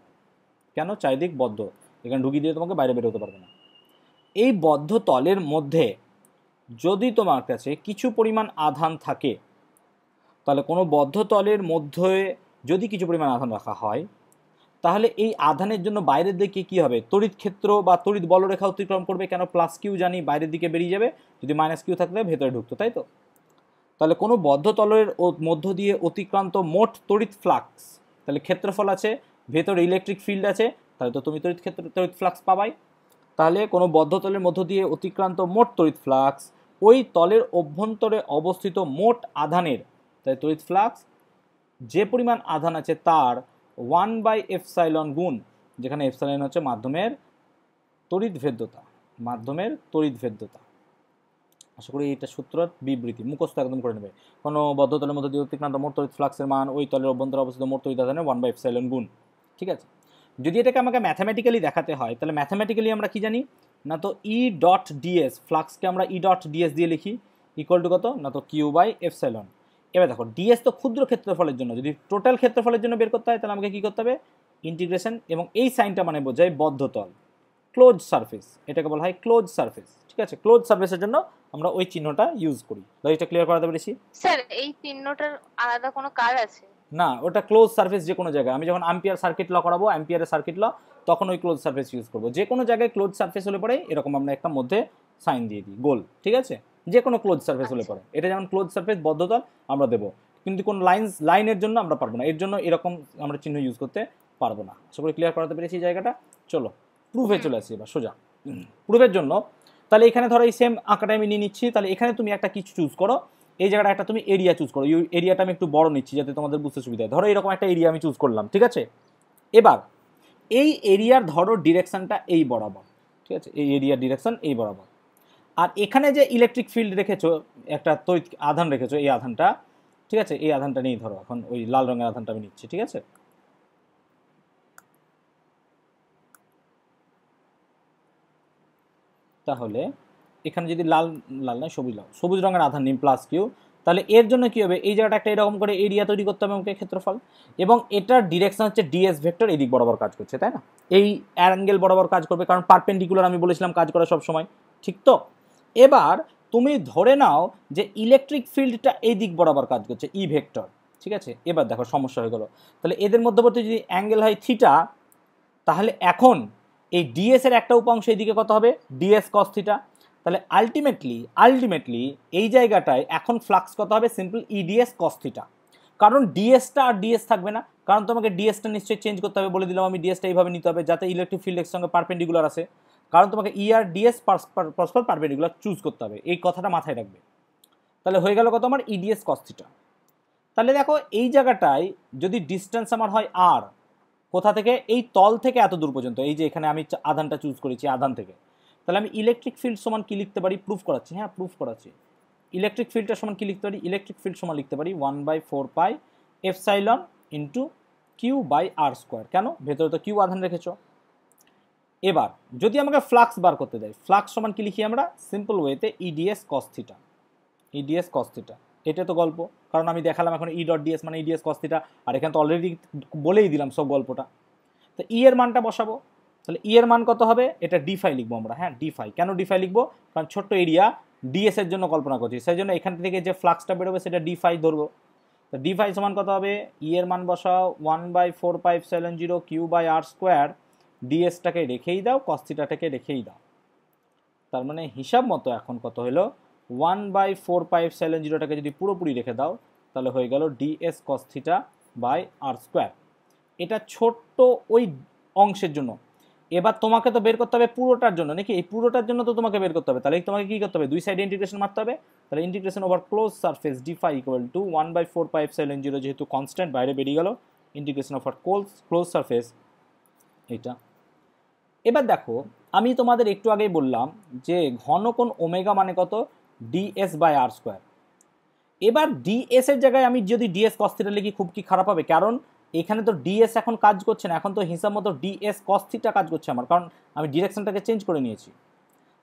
কেন? চারিদিক বদ্ধ, এখানে ঢুকিয়ে দিয়ে তোমাকে বাইরে বেরোতে পারবে না। এই বদ্ধ তলের মধ্যে যদি তোমার কাছে কিছু পরিমাণ আধান থাকে, তাহলে কোনো বদ্ধ তলের মধ্যে যদি কিছু পরিমাণ আধান রাখা হয়, তাহলে এই আধানের জন্য বাইরের দিকে কি হবে? তড়িৎ ক্ষেত্র বা তড়িৎ বলরেখা অতিক্রম করবে। কেন? প্লাস কিউ জানি বাইরের দিকে বেরিয়ে যাবে, যদি মাইনাস কিউ থাকলে ভেতরে ঢুকতো, তাই তো? তাহলে কোনো বদ্ধ তলের মধ্য দিয়ে অতিক্রান্ত মোট তড়িৎ ফ্লাক্স, তাহলে ক্ষেত্রফল আছে, ভেতরে ইলেকট্রিক ফিল্ড আছে, তাহলে তো তুমি তড়িৎ ফ্লাক্স পাবাই। তাহলে কোনো বদ্ধ তলের মধ্য দিয়ে অতিক্রান্ত মোট তড়িৎ ফ্লাক্স, ওই তলের অভ্যন্তরে অবস্থিত মোট আধানের, তাই তড়িৎ ফ্লাক্স যে পরিমাণ আধান আছে তার 1/ε গুণ, যেখানে এপসাইলন হচ্ছে মাধ্যমের তড়িৎ ভেদ্যতা, মাধ্যমের তড়িৎ ভেদ্যতা। আশা করি এটা সূত্র বিবৃতি মুখস্থ একদম করে নেবে। কোনো বদ্ধ তলের মধ্যে দিয়ে অতিক্রান্ত মোট তড়িৎ ফ্লাক্সের মান ওই তলের অভ্যন্তরে অবস্থিত মোট তড়িৎ আধানের 1/ε গুণ। ঠিক আছে, যদি এটাকে আমাকে ম্যাথামেটিক্যালি দেখাতে হয়, তাহলে ম্যাথামেটিক্যালি আমরা কি জানি না, তো ই ডট ডিএস, ফ্লাক্সকে আমরা ই ডট ডিএস দিয়ে লিখি, ইকুয়াল টু কত না, তো Q/ε। এবার দেখো ডিএস তো ক্ষুদ্র ক্ষেত্রফলের জন্য, যদি টোটাল ক্ষেত্রফলের জন্য বের করতে হয় তাহলে আমাকে কী করতে হবে? ইন্টিগ্রেশন, এবং এই সাইনটা মানে বোঝায় বদ্ধ তল, ক্লোজ সারফেস, এটাকে বলা হয় ক্লোজ সারফেস। ঠিক আছে, ক্লোজ সারফেসের জন্য আমরা ওই চিহ্নটা ইউজ করি। এটা ক্লিয়ার করাতে পেরেছি? স্যার এই চিহ্নটার আলাদা কোনো কাজ আছে? না, ওটা ক্লোজ সারফেস যে কোনো জায়গায়। আমি যখন অ্যাম্পিয়ার সার্কিট ল করাবো, অ্যাম্পিয়ারের সার্কিট ল, তখন ওই ক্লোজ সারফেস ইউজ করবো। যে কোনো জায়গায় ক্লোজ সারফেস হলে পরে এরকম আমরা একটা মধ্যে সাইন দিয়ে দিই গোল। ঠিক আছে, যে কোনো ক্লোজ সারফেস হলে পরে, এটা যেমন ক্লোজ সারফেস বদ্ধতল আমরা দেবো, কিন্তু কোন লাইনের জন্য আমরা পারবো না, এর জন্য এরকম আমরা চিহ্ন ইউজ করতে পারবো না। আশা করি ক্লিয়ার করাতে পেরেছি জায়গাটা। চলো প্রুফে চলে আসি এবার সোজা। প্রুফের জন্য তাহলে এখানে ধরো এই সেম আঁকাটা আমি নিয়ে নিচ্ছি, তাহলে এখানে তুমি একটা কিছু চুজ করো, এই জায়গাটা একটা তুমি এরিয়া চুজ করো। এরিয়াটা আমি একটু বড় নিচ্ছি যাতে তোমাদের বুঝতে সুবিধা হয়। ধরো এরকম একটা এরিয়া আমি চুজ করলাম, ঠিক আছে। এবার এই এরিয়ার ধরো ডিরেকশনটা এই বরাবর, ঠিক আছে, এই এরিয়ার ডিরেকশন এই বরাবর। আর এখানে যে ইলেকট্রিক ফিল্ড রেখেছো, একটা তড়িৎ আধান রেখেছো, এই আধানটা ঠিক আছে, এই আধানটা নিয়েই ধরো, এখন ওই লাল রঙের আধানটা আমি নিচ্ছি, ঠিক আছে। তাহলে এখানে যদি লাল লাল নয় সবুজ রঙের আধান নিই প্লাস কিউ, তাহলে এর জন্য কি হবে, এই জায়গাটা একটা এরকম করে এরিয়া তৈরি করতে হবে আমাকে, ক্ষেত্রফল, এবং এটার ডিরেকশন হচ্ছে ডিএস ভেক্টর, এই দিক বরাবর কাজ করছে, তাই না, এই অ্যাঙ্গেল বরাবর কাজ করবে, কারণ পারপেন্ডিকুলার আমি বলেছিলাম কাজ করে সব সময়, ঠিক তো। এবার তুমি ধরে নাও যে ইলেকট্রিক ফিল্ডটা এই দিক বরাবর কাজ করছে, ই ভেক্টর, ঠিক আছে। এবার দেখো সমস্যা হয়ে গেল, তাহলে এদের মধ্যবর্তী যদি অ্যাঙ্গেল হয় থিটা, তাহলে এখন এই ডিএস এর একটা উপাংশ এইদিকে কত হবে, ডিএস কস থিটা, তাহলে আলটিমেটলি এই জায়গাটায় এখন ফ্লাক্স কত হবে, সিম্পল ইডিএস কস থিটা, কারণ ডিএসটা আর ডিএস থাকবে না, কারণ তোমাকে ডিএসটা নিশ্চয়ই চেঞ্জ করতে হবে, বলে দিলাম আমি ডিএসটা এইভাবে নিতে হবে যাতে ইলেকট্রিক ফিল্ডের সঙ্গে পারপেন্ডিকুলার আসে, কারণ তোমাকে ই আর ডিএস পরস্পর পারপেন্ডিকুলার চুজ করতে হবে, এই কথাটা মাথায় রাখবে। তাহলে হয়ে গেল কত আমার ইডিএস কস থিটা। তাহলে দেখো এই জায়গাটায় যদি ডিস্টেন্স আমার হয় আর, কোথা থেকে, এই তল থেকে এত দূর পর্যন্ত, এই যে এখানে আমি আধানটা চুজ করেছি আধান থেকে, তাহলে আমি ইলেকট্রিক ফিল্ড সমান কি লিখতে পারি, প্রুফ করাচ্ছি, হ্যাঁ প্রুফ করাচ্ছি, ইলেকট্রিক ফিল্ডটা সমান কি লিখতে পারি, ইলেকট্রিক ফিল্ড সমান লিখতে পারি 1/4 epsilon into Q by R square, কেন, ভেতরে তো কিউ আধান রেখেছো। এবার যদি আমাকে ফ্লাক্স বার করতে দেয়, ফ্লাক্স সমান কি লিখি আমরা, সিম্পল ওয়েতে EDS cos theta, EDS cos theta, এটা তো গল্প, কারণ আমি দেখালাম এখন ই ডট ডিএস মানে ইডিএস কস থিটা, আর এখানে তো অলরেডি বলেই দিলাম সব গল্পটা। তো ই এর মানটা বসাবো, তাহলে ই এর মান কত হবে, এটা ডিফাই লিখবো আমরা, হ্যাঁ ডিফাই, কেন ডিফাই লিখবো, কারণ ছোট্ট এরিয়া ডিএস এর জন্য কল্পনা করছি, সেই জন্য এখান থেকে যে ফ্লাক্সটা বেরোবে সেটা ডিফাই ধরবো। তো ডিফাই সমান কত হবে, ই এর মান বসাও 1/4πε0 কিউ বাই আর স্কোয়ার, ডিএসটাকে রেখেই দাও, কস থিটাটাকে রেখেই দাও, তার মানে হিসাব মতো এখন কত হলো 1/4πε0টাকে যদি পুরোপুরি রেখে দাও তাহলে হয়ে গেল DS cos theta by R square. এটা ছোট্ট ওই অংশের জন্য, এবার তোমাকে তো বের করতে হবে পুরোটার জন্য নাকি, এই পুরোটার জন্য তো তোমাকে বের করতে হবে, তাহলে তোমাকে কি করতে হবে, দুই সাইডে ইন্টিগ্রেশন মারতে হবে, তাহলে ইন্টিগ্রেশন ওভার ক্লোজ সারফেস ডিফাই ইকুয়াল টু 1/4πε0, যেহেতু কনস্ট্যান্ট বাইরে বেরিয়ে গেল, ইন্টিগ্রেশন ওভার ক্লোজ সারফেস এইটা। এবার দেখো আমি তোমাদের একটু আগেই বললাম যে ঘনকোণ ওমেগা মানে কত, ডিএস বাই আর স্কোয়ার। এবার ডিএস এর জায়গায় আমি যদি ডিএস কস থিটা লিখি খুব কি খারাপ হবে, কারণ এখানে তো ডিএস এখন কাজ করছে না, এখন তো হিসাব মতো ডিএস কস থিটা কাজ করছে আমার, কারণ আমি ডিরেকশনটাকে চেঞ্জ করে নিয়েছি।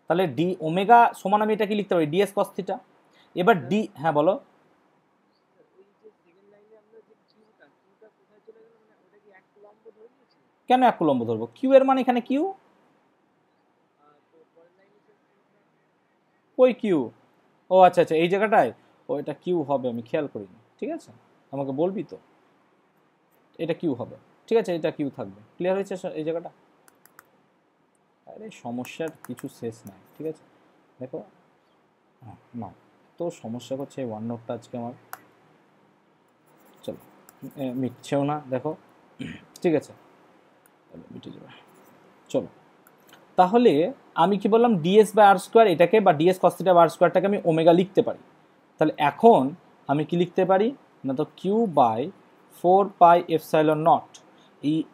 তাহলে ডি ওমেগা সমান আমি এটা কি লিখতে পারি, ডিএস কস থিটা। এবার ডি, হ্যাঁ বলো, ওই যে সেকেন্ড লাইনে আমরা যে কিউটা কোথায় চলে গেল, মানে ওটা কি এক লম্ব ধরে নিয়েছি? কেন এক কুলম্ব ধরবো, কিউ এর মানে এখানে কিউ, তো পরের লাইনে ওই কিউ, ও আচ্ছা আচ্ছা এই জায়গাটায়, ও এটা কিউ হবে আমি খেয়াল করিনি, ঠিক আছে আমাকে বলবি তো, এটা কিউ হবে, ঠিক আছে এটা কিউ থাকবে, ক্লিয়ার হয়েছে এই জায়গাটা। আরে সমস্যার কিছু শেষ নাই, ঠিক আছে দেখো, না তো সমস্যা করছে এই ওয়ান নোটটা আজকে আমার, চলো মিটছেও না দেখো, ঠিক আছে মিটে যাবে, চলো তাহলে আমি কি বললাম, ডিএস বাই আর স্কোয়ার এটাকে, বা ডিএস কস থিটা বাই আর স্কোয়ারটাকে আমি ওমেগা লিখতে পারি, তাহলে এখন আমি কি লিখতে পারি না, তো কিউ বাই 4πε0,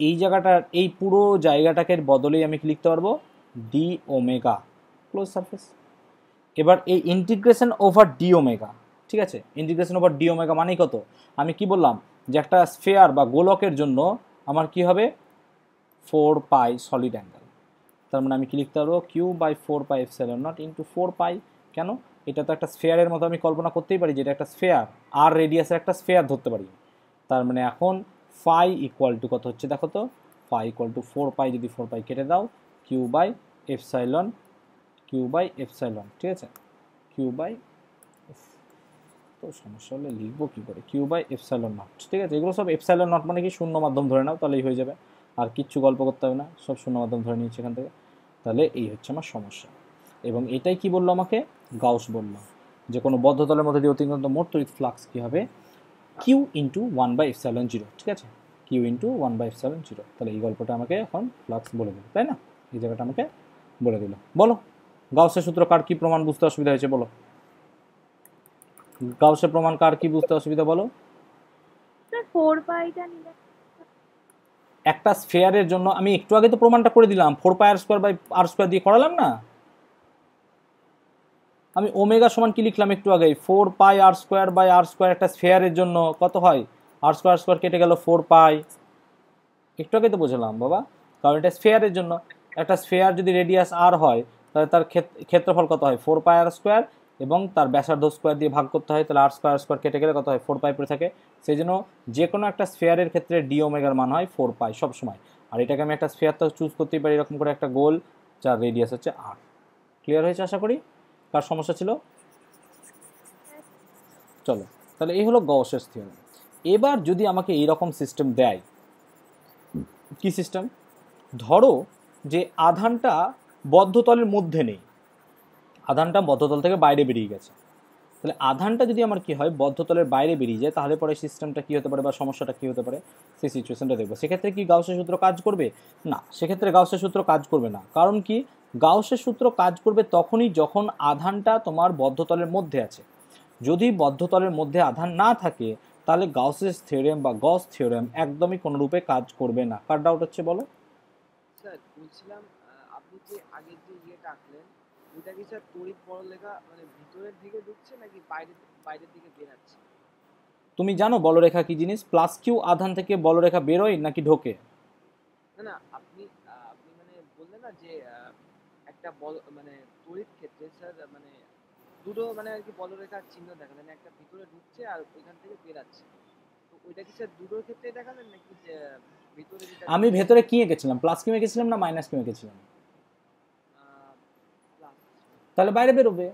এই জায়গাটার এই পুরো জায়গাটাকে বদলেই আমি কি লিখতে পারবো, ডি ওমেগা ক্লোজ সারফেস। এবার এই ইন্টিগ্রেশন ওভার ডি ওমেগা, ঠিক আছে ইন্টিগ্রেশন ওভার ডি ওমেগা মানেই কত, আমি কি বললাম যে একটা স্ফেয়ার বা গোলকের জন্য আমার কি হবে 4π সলিড অ্যাঙ্গেল, তার মানে আমি কি লিখতে পারবো, কিউ বাই 4πε0 ইন্টু 4π, কেন এটা তো একটা স্ফেয়ারের মতো আমি কল্পনা করতেই পারি যে এটা একটা স্ফেয়ার, আর রেডিয়াসের একটা স্ফেয়ার ধরতে পারি, তার মানে এখন ফাই ইকুয়াল টু কত হচ্ছে দেখো তো, ফাই ইকুয়াল টু 4π, যদি 4π কেটে দাও কিউ বাই এপসাইলন, ঠিক আছে কিউ বাই, তো সমস্যা হলে লিখবো কী করে, কিউ বাই এপসাইলন নট, ঠিক আছে এগুলো সব এপসাইলন নট মানে কি শূন্য মাধ্যম ধরে নাও তাহলেই হয়ে যাবে, আর কিচ্ছু গল্প করতে হবে না, সব শূন্য মাধ্যম ধরে নিয়েছি এখান থেকে। তাহলে এই হচ্ছে আমার সমস্যা, এবং এটাই কি বললো আমাকে, গাউস বললো যে কোনো বদ্ধতলের মধ্যে দিয়ে অতিক্রান্ত মোট তড়িৎ ফ্লাক্স কী হবে, কিউ ইন্টু 1/ε0, ঠিক আছে কিউ ইন্টু 1/ε0, তাহলে এই গল্পটা আমাকে এখন ফ্লাক্স বলে দিল, তাই না, এই জায়গাটা আমাকে বলে দিল। বলো গাউসের সূত্র কার কি প্রমাণ বুঝতে অসুবিধা হয়েছে বলো, গাউসের প্রমাণ কার কি বুঝতে অসুবিধা বলো, একটা স্ফেয়ারের জন্য আমি একটু আগে তো প্রমাণটা করে দিলাম, 4πr² বাই আর স্কোয়ার দিয়ে করালাম না, আমি ওমেগা সমান কি লিখলাম একটু আগে, 4πr² একটা স্ফেয়ারের জন্য কত হয়, r² কেটে গেল 4π, একটু আগে তো বুঝলাম বাবা, কারণ এটা স্ফেয়ারের জন্য। একটা স্ফেয়ার যদি রেডিয়াস আর হয় তাহলে তার ক্ষেত্রফল কত হয় 4πr², এবং তার ব্যাসার্ধ স্কোয়ার দিয়ে ভাগ করতে হয়, তাহলে r² কেটে গেলে কত হয় 4π পড়ে থাকে। সেই জন্য যে কোনো একটা স্ফেয়ারের ক্ষেত্রে ডি ওমেগার মান হয় 4π সবসময়। আর এটাকে আমি একটা স্ফেয়ার তো চুজ করতেই পারি এরকম করে একটা গোল যার রেডিয়াস হচ্ছে আর। ক্লিয়ার হয়েছে আশা করি? কার সমস্যা ছিল? চলো, তাহলে এই হলো গাউসের থিওরেম। এবার যদি আমাকে এইরকম সিস্টেম দেয়, কি সিস্টেম, ধরো যে আধানটা বদ্ধতলের মধ্যে নেই, আধানটা বদ্ধতল থেকে বাইরে বেরিয়ে গেছে। তাহলে আধানটা যদি আমার কি হয় বদ্ধতলের বাইরে বেরিয়ে যায়, তাহলে পরে সিস্টেমটা কি হতে পারে বা সমস্যাটা কি হতে পারে, সেই সিচুয়েশনটা দেখবো। সেক্ষেত্রে কি গাউসের সূত্র কাজ করবে? না, সেক্ষেত্রে গাউসের সূত্র কাজ করবে না। কারণ কি, গাউসের সূত্র কাজ করবে তখনই যখন আধানটা তোমার বদ্ধতলের মধ্যে আছে। যদি বদ্ধতলের মধ্যে আধান না থাকে তাহলে গাউসের থিওরেম বা গস থিওরেম একদমই কোনো রূপে কাজ করবে না। কার ডাউট হচ্ছে বলো? স্যার বলছিলাম আপনি যে আগের যে ইয়েটা আঁকলেন ওইটা কি স্যার তড়িৎ বলরেখা মানে ভিতরের দিকে ঢুকছে নাকি বাইরের দিকে বেরাচ্ছে? তুমি জানো বলরেখা কি জিনিস? প্লাস কিউ আধান থেকে বলরেখা বেরোয় নাকি ঢোকে? না না, আপনি আপনি মানে বললেন না যে একটা বল মানে তড়িৎ ক্ষেত্রে স্যার মানে দুটো মানে আর কি বলরেখার চিহ্ন দেখালেন, একটা ভিতরে ঢুকছে আর ওইখান থেকে বেরাচ্ছে। তো ওইটা কি স্যার দুটোর ক্ষেত্রে দেখালেন নাকি যে ভিতরে যেটা আমি ভেতরে কি এঁকেছিলাম, প্লাস কিউ এঁকেছিলাম না মাইনাস কিউ এঁকেছিলাম? প্লাস? তাহলে বাইরে বেরোবে।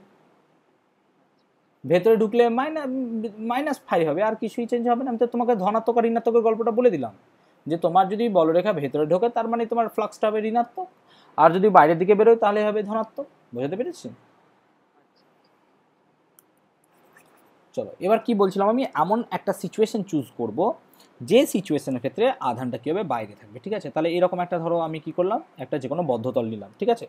ভেতরে ঢুকলে -5 হবে, আর কিছুই চেঞ্জ হবে না। আমি তো তোমাকে ধনাত্মক আর ঋণাত্মকের গল্পটা বলে দিলাম, যে তোমার যদি বলরেখা ভেতরে ঢোকে তার মানে তোমার ফ্লাক্সটা হবে ঋণাত্মক, আর যদি বাইরের দিকে বেরোয় তাহলে হবে ধনাত্মক। বুঝতে পেরেছি? চলো, এবার কি বলছিলাম আমি, এমন একটা সিচুয়েশন চুজ করব যে সিচুয়েশনের ক্ষেত্রে আধানটা কী হবে বাইরে থাকবে। ঠিক আছে, তাহলে এরকম একটা ধরো আমি কি করলাম, একটা যে কোনো বদ্ধতল নিলাম। ঠিক আছে,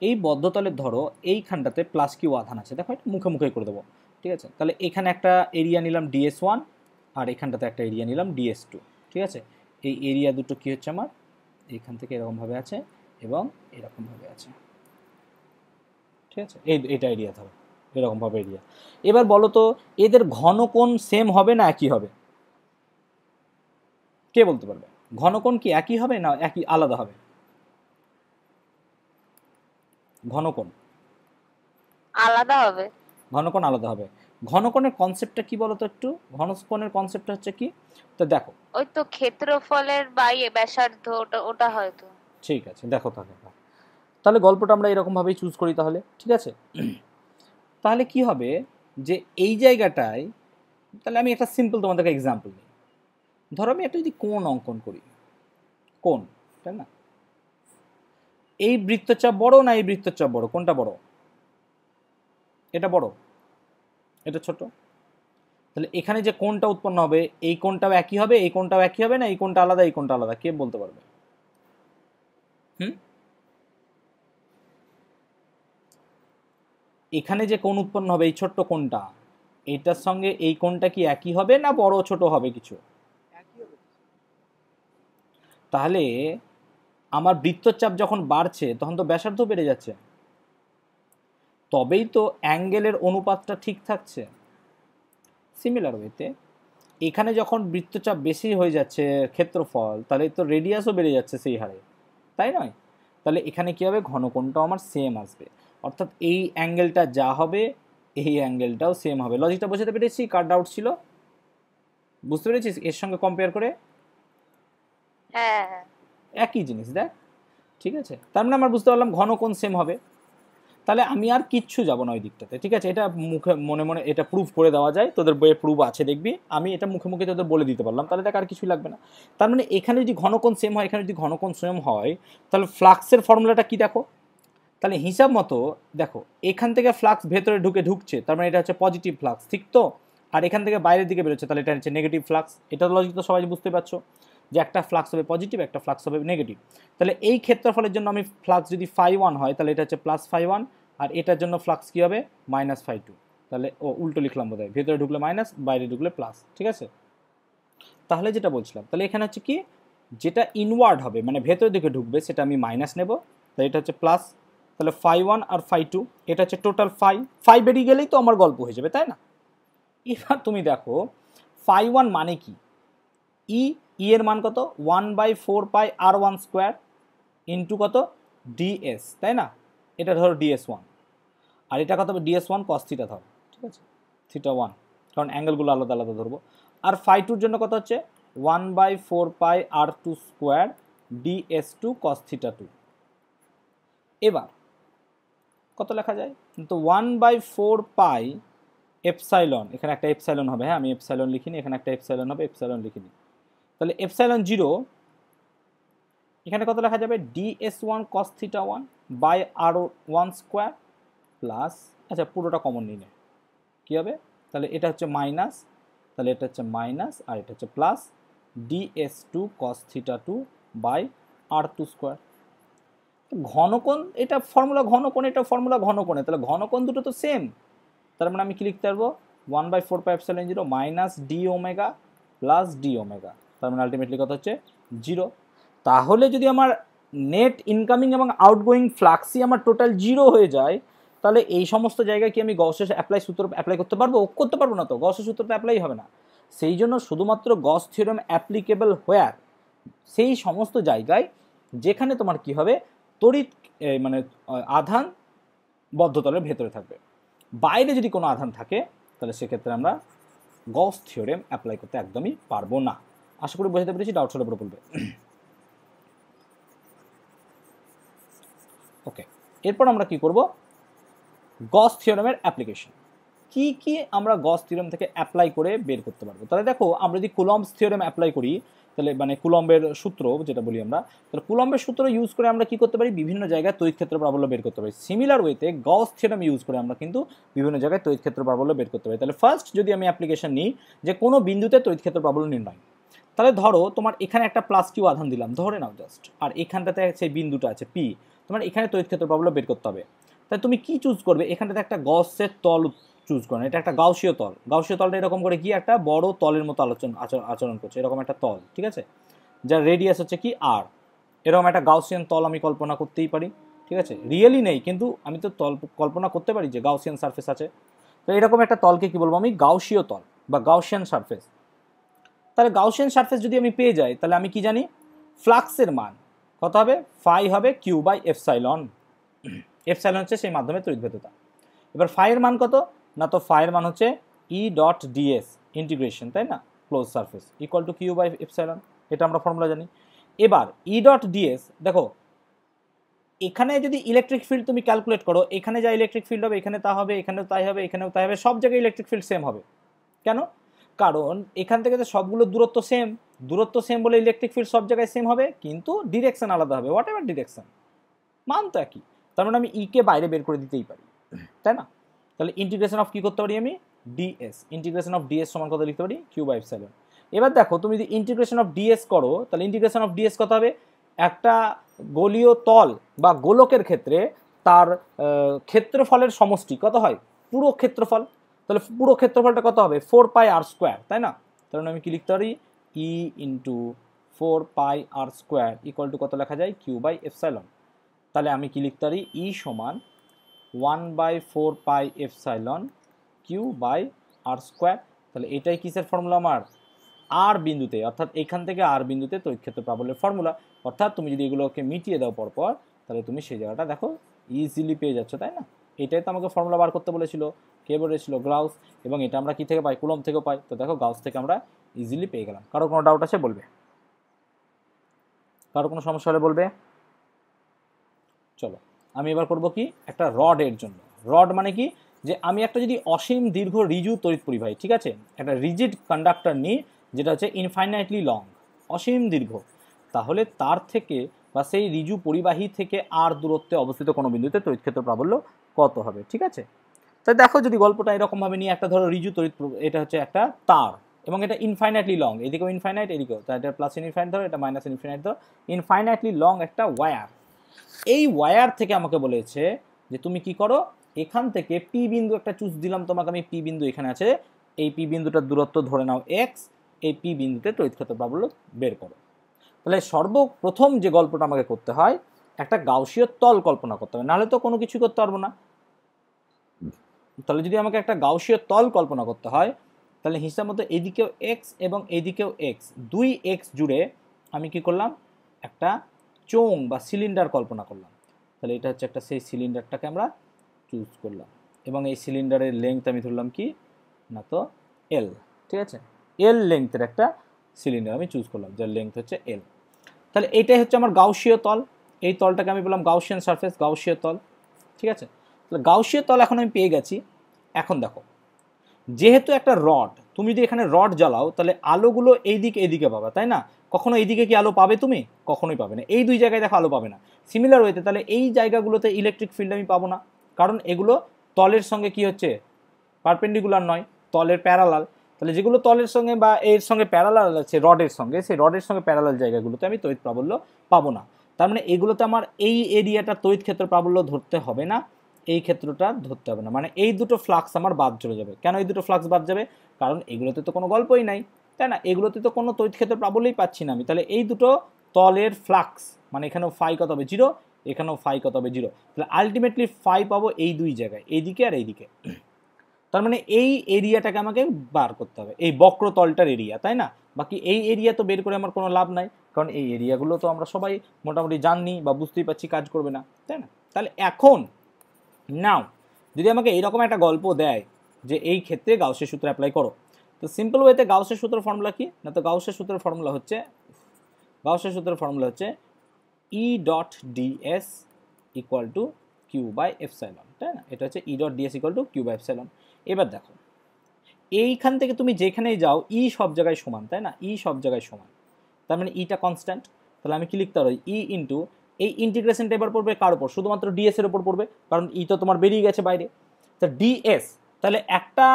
এই বদ্ধতলের ধরো এইখানটাতে প্লাস কিউ আধান আছে, দেখো এটা মুখে মুখে করে দেবো। ঠিক আছে, তাহলে এখানে একটা এরিয়া নিলাম DS1 আর এখানটাতে একটা এরিয়া নিলাম DS2। ঠিক আছে, এই এরিয়া দুটো কি হচ্ছে আমার এইখান থেকে এরকমভাবে আছে এবং এরকমভাবে আছে। ঠিক আছে, এইটা এরিয়া ধরো এরকমভাবে এরিয়া। এবার বলো তো এদের ঘনকোণ সেম হবে না একই হবে? কে বলতে পারবে? ঘনকোণ কি একই হবে না একই আলাদা হবে? ঘনকোণ আলাদা হবে। ঘনকোণ আলাদা হবে। ঘনকোণের কনসেপ্টটা কি বলো তো একটু? ঘনকোণের কনসেপ্টটা হচ্ছে কি, তো দেখো। ওই তো ক্ষেত্রফলের বাইরে ব্যাসার্ধ, ওটা ওটা হয়তো। ঠিক আছে, দেখো তাহলে গল্পটা আমরা এরকমভাবেই চুজ করি তাহলে। ঠিক আছে, তাহলে কি হবে যে এই জায়গাটায়, তাহলে আমি একটা সিম্পল তোমাদেরকে এক্সাম্পল নিই। ধরো আমি একটা যদি কোণ অঙ্কন করি, কোণ, তাই না? এই বৃত্তচাপ বড় না এই বৃত্তচাপ বড়, কোনটা বড়? এটা বড়, এটা ছোট। তাহলে এখানে যে কোণটা উৎপন্ন হবে এই কোণটাও একই হবে, এই কোণটাও একই হবে না এই কোণটা আলাদা এই কোণটা আলাদা? কে বলতে পারবে? এখানে যে কোণ উৎপন্ন হবে এই ছোট্ট কোণটা, এইটার সঙ্গে এই কোণটা কি একই হবে না বড় ছোট হবে কিছু? একই হবে। তাহলে আমার বৃত্তচাপ যখন বাড়ছে তখন তো ব্যাসার্ধ বেড়ে যাচ্ছে, তবেই তো অ্যাঙ্গেলের অনুপাতটা ঠিক থাকছে। সিমিলার ওয়েতে এখানে যখন বৃত্তচাপ বেশি হয়ে যাচ্ছে ক্ষেত্রফল, তাহলে তো রেডিয়াসও বেড়ে যাচ্ছে সেই হারে, তাই নয়? তাহলে এখানে কি হবে, ঘনকোণটাও আমার সেম আসবে। অর্থাৎ এই অ্যাঙ্গেলটা যা হবে এই অ্যাঙ্গেলটাও সেম হবে। লজিকটা বোঝাতে পেরেছি? কার ডাউট ছিল? বুঝতে পেরেছিস এর সঙ্গে কম্পেয়ার করে? হ্যাঁ হ্যাঁ। একই জিনিস দেখ। ঠিক আছে, তার মানে আমরা বুঝতে পারলাম ঘনকোণ সেম হবে। তাহলে আমি আর কিচ্ছু যাব না ওই দিকটাতে। ঠিক আছে, এটা মুখে মনে মনে এটা প্রুফ করে দেওয়া যায়, তোদের বইয়ে প্রুফ আছে দেখবি। আমি এটা মুখে মুখে তোদের বলে দিতে পারলাম, তাহলে দেখ আর কিছুই লাগবে না। তার মানে এখানে যদি ঘনকোণ সেম হয়, এখানে যদি ঘনকোণ সেম হয়, তাহলে ফ্লাক্সের ফর্মুলাটা কি দেখো। তাহলে হিসাব মতো দেখো, এখান থেকে ফ্লাক্স ভেতরে ঢুকছে, তার মানে এটা হচ্ছে পজিটিভ ফ্লাক্স, ঠিক তো? আর এখান থেকে বাইরের দিকে বেরোচ্ছে, তাহলে এটা হচ্ছে নেগেটিভ ফ্লাক্স। এটার লজিক তো সবাই বুঝতে পারছো যে একটা ফ্লাক্স হবে পজিটিভ, একটা ফ্লাক্স হবে নেগেটিভ। তাহলে এই ক্ষেত্রফলের জন্য আমি ফ্লাক্স যদি φ1 হয় তাহলে এটা হচ্ছে +φ1, আর এটার জন্য ফ্লাক্স কী হবে -φ2। তাহলে উল্টো লিখলাম বোধহয়, ভেতরে ঢুকলে মাইনাস বাইরে ঢুকলে প্লাস। ঠিক আছে, তাহলে যেটা বলছিলাম, তাহলে এখানে হচ্ছে কি, যেটা ইনওয়ার্ড হবে মানে ভেতরের দিকে ঢুকবে সেটা আমি মাইনাস নেব, তাই এটা হচ্ছে প্লাস। তাহলে ফাই 1 আর ফাই 2 এটা হচ্ছে টোটাল ফাই বেরিয়ে গেলেই তো আমার গল্প হয়ে যাবে, তাই না? এবার তুমি দেখো ফাই 1 মানে কি, ই এর মান কত 1/4 পাই r1 স্কোয়ার ইন্টু কত ds, তাই না? এটা ধরো ds1 আর এটা কত হবে ds1 cos থিটা ধরো, ঠিক আছে, থিটা 1, কারণ অ্যাঙ্গেলগুলো আলাদা আলাদা ধরবো। আর ফাই 2 এর জন্য কত হচ্ছে 1/4 পাই r2 square ds2 cos theta 2। এবার কত লেখা যায়, তো 1/4 পাই এপসাইলন, এখানে একটা এপসাইলন হবে, হ্যাঁ আমি এপসাইলন লিখিনি, এখানে একটা এপসাইলন হবে, এপসাইলন লিখিনি, তাহলে এপসাইলন 0 এখানে কত লেখা যাবে ds1 cos theta 1 by r1 square plus, আচ্ছা পুরোটা কমন নিয়ে নে, কী হবে, তাহলে এটা হচ্ছে মাইনাস, তাহলে এটা হচ্ছে মাইনাস আর এটা হচ্ছে plus ds2 cos theta 2 by r2 square. ঘনকোণ এটা ফর্মুলা ঘনকোণ, এটা ফর্মুলা ঘনকোণে, তাহলে ঘনকোণ দুটো তো সেম, তার মানে আমি কি লিখতে পারবো 1/4 pi epsilon 0 minus D omega plus D omega, তার মানে আলটিমেটলি কত হচ্ছে 0। তাহলে যদি আমার নেট ইনকামিং এবং আউটগোয়িং ফ্লাক্সই আমার টোটাল 0 হয়ে যায়, তাহলে এই সমস্ত জায়গায় কি আমি গসের সূত্র অ্যাপ্লাই করতে পারবো? করতে পারবো না, তো গসের সূত্রটা অ্যাপ্লাই হবে না। সেই জন্য শুধুমাত্র গস থিওরেম অ্যাপ্লিকেবল হোয়ার, সেই সমস্ত জায়গায় যেখানে তোমার কি হবে তড়িৎ মানে আধান বদ্ধতলের ভেতরে থাকবে, বাইরে যদি কোনো আধান থাকে তাহলে সেক্ষেত্রে আমরা গস থিওরেম অ্যাপ্লাই করতে একদমই পারবো না। আশা করি বোঝাতে পেরেছি, ডাউট হলে পরে বলবে। ওকে, এরপর আমরা কি করব, গস থিওরেমের অ্যাপ্লিকেশন কি কি আমরা গস থিওরেম থেকে অ্যাপ্লাই করে বের করতে পারবো। তাহলে দেখো আমরা যদি কুলম্বস থিওরেম অ্যাপ্লাই করি, তাহলে মানে কুলম্বের সূত্র যেটা বলি আমরা, তাহলে কুলম্বের সূত্র ইউজ করে আমরা কি করতে পারি, বিভিন্ন জায়গায় তড়িৎ ক্ষেত্র প্রাবল্য বের করতে পারি। সিমিলার ওয়েতে গস থিওরেম ইউজ করে আমরা কিন্তু বিভিন্ন জায়গায় তড়িৎ ক্ষেত্র প্রাবল্য বের করতে পারি। তাহলে ফার্স্ট যদি আমি অ্যাপ্লিকেশন নিই যে কোনো বিন্দুতে তড়িৎ ক্ষেত্র প্রাবল্য নির্ণয়, তাহলে ধরো তোমার এখানে একটা প্লাস কিউ আধান দিলাম, ধরে নাও জাস্ট, আর এখানটাতে সেই বিন্দুটা আছে পি, তোমার এখানে তড়িৎ ক্ষেত্র প্রাবল্য বের করতে হবে। তাহলে তুমি কি চুজ করবে, এখানটাতে একটা গসের তল চুজ করেন, এটা একটা গাউসীয় তল, গাউসীয় তলটা এরকম করে কি একটা বড় তলের মতো আচরণ করছে, এরকম একটা তল, ঠিক আছে, যার রেডিয়াস হচ্ছে কি আর, এরকম একটা গাউসিয়ান তল আমি কল্পনা করতেই পারি, ঠিক আছে, রিয়েলি নেই কিন্তু আমি তো তল কল্পনা করতে পারি যে গাউসিয়ান সারফেস আছে। তো এরকম একটা তলকে কি বলবো আমি, গাউসীয় তল বা গাউসিয়ান সারফেস। তাহলে গাউসিয়ান সারফেস যদি আমি পেয়ে যাই, তাহলে আমি কি জানি ফ্লাক্সের মান কত হবে, ফাই হবে কিউ বাই এপসাইলন, এপসাইলন হচ্ছে সেই মাধ্যমে তড়িৎভেদ্যতা। এবার ফাইয়ের মান কত না, তো ফাইয়ের মান হচ্ছে ই ডট ডিএস ইন্টিগ্রেশন, তাই না, close surface equal to q by epsilon, এটা আমরা ফর্মুলা জানি। এবার ই ডট ডিএস দেখো, এখানে যদি ইলেকট্রিক ফিল্ড তুমি ক্যালকুলেট করো, এখানে যা ইলেকট্রিক ফিল্ড হবে এখানে তা হবে, এখানেও তাই হবে, এখানেও তাই হবে, সব জায়গায় ইলেকট্রিক ফিল্ড সেম হবে। কেন? কারণ এখান থেকে তো সবগুলো দূরত্ব সেম বলে ইলেকট্রিক ফিল্ড সব জায়গায় সেম হবে, কিন্তু ডিরেকশন আলাদা হবে, হোয়াট এভার ডিরেকশন, মান তো একই। তার মানে আমি কে বাইরে বের করে দিতেই পারি, তাই না? তাহলে ইন্টিগ্রেশন অফ কি করতে পারি আমি, ডিএস, ইন্টিগ্রেশন অফ ডিএস সমান কত লিখতে পারি, কিউ বাই এপসাইলন। এবার দেখো তুমি যদি ইন্টিগ্রেশন অফ ডিএস করো, তাহলে ইন্টিগ্রেশন অফ ডিএস কত হবে, একটা গোলীয় তল বা গোলকের ক্ষেত্রে তার ক্ষেত্রফলের সমষ্টি কত হয়, পুরো ক্ষেত্রফল, তাহলে পুরো ক্ষেত্রফলটা কত হবে 4 পাই আর স্কোয়ার, তাই না? তাহলে আমি কি লিখতে পারি, E into 4 pi R square equal to কত লেখা যায়, কিউ বাই এপসাইলন। তাহলে আমি কি লিখতে পারি, ই সমান 1/4 pi epsilon q by R square. তাহলে এটাই কিসের ফর্মুলা আমার, আর বিন্দুতে, অর্থাৎ এখান থেকে আর বিন্দুতে তড়িৎ ক্ষেত্র প্রাবল্যের ফর্মুলা। অর্থাৎ তুমি যদি এগুলোকে মিটিয়ে দাও পরপর, তাহলে তুমি সেই জায়গাটা দেখো ইজিলি পেয়ে যাচ্ছ, তাই না? এটাই তো আমাকে ফর্মুলা বার করতে বলেছিল, কে বলেছিল, গ্লাউস, এবং এটা আমরা কি থেকে পাই, কুলম্ব থেকে পাই। তো দেখো গাউস থেকে আমরা ইজিলি পেয়ে গেলাম। কারো কোনো ডাউট আছে বলবে, কারো কোনো সমস্যা হলে বলবে। চলো আমি এবার করব কি, একটা রডের জন্য। রড মানে কি, যে আমি একটা যদি অসীম দীর্ঘ রিজু তড়িৎ পরিবাহী, ঠিক আছে, একটা রিজিড কন্ডাক্টর নিই যেটা হচ্ছে ইনফাইনাইটলি লং, অসীম দীর্ঘ, তাহলে তার থেকে বা সেই রিজু পরিবাহী থেকে আর দূরত্বে অবস্থিত কোনো বিন্দুতে তড়িৎ ক্ষেত্র প্রাবল্য কত হবে, ঠিক আছে। তাই দেখো যদি গল্পটা এরকমভাবে নিয়ে একটা ধরো রিজু তড়িৎ, এটা হচ্ছে একটা তার এবং এটা ইনফাইনাইটলি লং, এদিকেও ইনফাইনাইট এদিকেও, তাই এটা প্লাস ইনফাইনাইট ধরো, এটা মাইনাস ইনফাইনাইট ধরো, ইনফাইনাইটলি লং একটা ওয়্যার। এই ওয়্যার থেকে আমাকে বলেছে যে তুমি কি করো, এখান থেকে পি বিন্দু একটা চুজ দিলাম তোমাকে আমি, পি বিন্দু এখানে আছে, এই পি বিন্দুটার দূরত্ব ধরে নাও এক্স, এই পি বিন্দুতে তড়িৎ ক্ষেত্র প্রাবল্য বের করো। তাহলে সর্বপ্রথম যে গল্পটা আমাকে করতে হয়, একটা গাউসীয় তল কল্পনা করতে হবে, নাহলে তো কোনো কিছু করতে পারবো না। তাহলে যদি আমাকে একটা গাউসীয় তল কল্পনা করতে হয়, তাহলে হিসাব মতো এদিকেও এক্স এবং এদিকেও এক্স, 2x জুড়ে আমি কি করলাম, একটা চোং বা সিলিন্ডার কল্পনা করলাম। তাহলে এটা হচ্ছে একটা সেই সিলিন্ডারটাকে আমরা চুজ করলাম, এবং এই সিলিন্ডারের লেংথ আমি ধরলাম কি না, তো এল। ঠিক আছে, এল লেংথের একটা সিলিন্ডার আমি চুজ করলাম, যার লেংথ হচ্ছে এল। তাহলে এইটাই হচ্ছে আমার গাউসীয় তল। এই তলটাকে আমি বললাম গাউসিয়ান সারফেস, গাউসীয় তল। ঠিক আছে, তাহলে গাউসীয় তল এখন আমি পেয়ে গেছি। এখন দেখো, যেহেতু একটা রড, তুমি যদি এখানে রড জ্বালাও তাহলে আলোগুলো এইদিকে এইদিকে পাবে, তাই না? কখনো এইদিকে কি আলো পাবে তুমি? কখনোই পাবে না। এই দুই জায়গায় দেখো আলো পাবে না। সিমিলার ওয়েতে তাহলে এই জায়গাগুলোতে ইলেকট্রিক ফিল্ড আমি পাবো না, কারণ এগুলো তলের সঙ্গে কি হচ্ছে, পারপেন্ডিকুলার নয়, তলের প্যারালাল। তাহলে যেগুলো তলের সঙ্গে বা এর সঙ্গে প্যারালাল আছে রডের সঙ্গে, সেই রডের সঙ্গে প্যারালাল জায়গাগুলোতে আমি তড়িৎ প্রাবল্য পাবো না। তার মানে এগুলোতে আমার এই এরিয়াটা তড়িৎ ক্ষেত্র প্রাবল্য ধরতে হবে না, এই ক্ষেত্রটা ধরতে হবে না। মানে এই দুটো ফ্লাক্স আমার বাদ চলে যাবে। কেন এই দুটো ফ্লাক্স বাদ যাবে? কারণ এগুলোতে তো কোনো গল্পই নাই, তাই না? এগুলোতে তো কোনো তড়িৎ ক্ষেত্র প্রাবল্যই পাচ্ছি না আমি। তাহলে এই দুটো তলের ফ্লাক্স, মানে এখানেও ফাই কত হবে 0, এখানেও ফাই কত হবে 0। তাহলে আলটিমেটলি ফাই পাবো এই দুই জায়গায়, এইদিকে আর এইদিকে। তার মানে এই এরিয়াটাকে আমাকে বার করতে হবে, এই বক্রতলটার এরিয়া, তাই না? বাকি এই এরিয়া তো বের করে আমার কোনো লাভ নাই, কারণ এই এরিয়াগুলো তো আমরা সবাই মোটামুটি জানি বা বুঝতেই পারছি কাজ করবে না, তাই না? তাহলে এখন নাও যদি আমাকে এইরকম একটা গল্প দেয় যে এই ক্ষেত্রে গাউসের সূত্র অ্যাপ্লাই করো, তো সিম্পল ওয়েতে গাউসের সূত্রের ফর্মুলা কি না, তো গাউসের সূত্রের ফর্মুলা হচ্ছে E dot ds equal to q by epsilon, তাই না? এটা হচ্ছে E dot ds equal to q by epsilon. এবার দেখো, এইখান থেকে তুমি যেখানেই যাও ই সব জায়গায় সমান, তাই না? ই সব জায়গায় সমান, তার মানে ইটা কনস্ট্যান্ট। তাহলে আমি কি লিখতে পারি, ই ইন্টু এই ইন্টিগ্রেশনটা এবার পড়বে কার উপর? শুধুমাত্র ডিএস এর উপর পড়বে, কারণ ই তো তোমার বেরিয়ে গেছে বাইরে। তো ডিএস, তাহলে একটা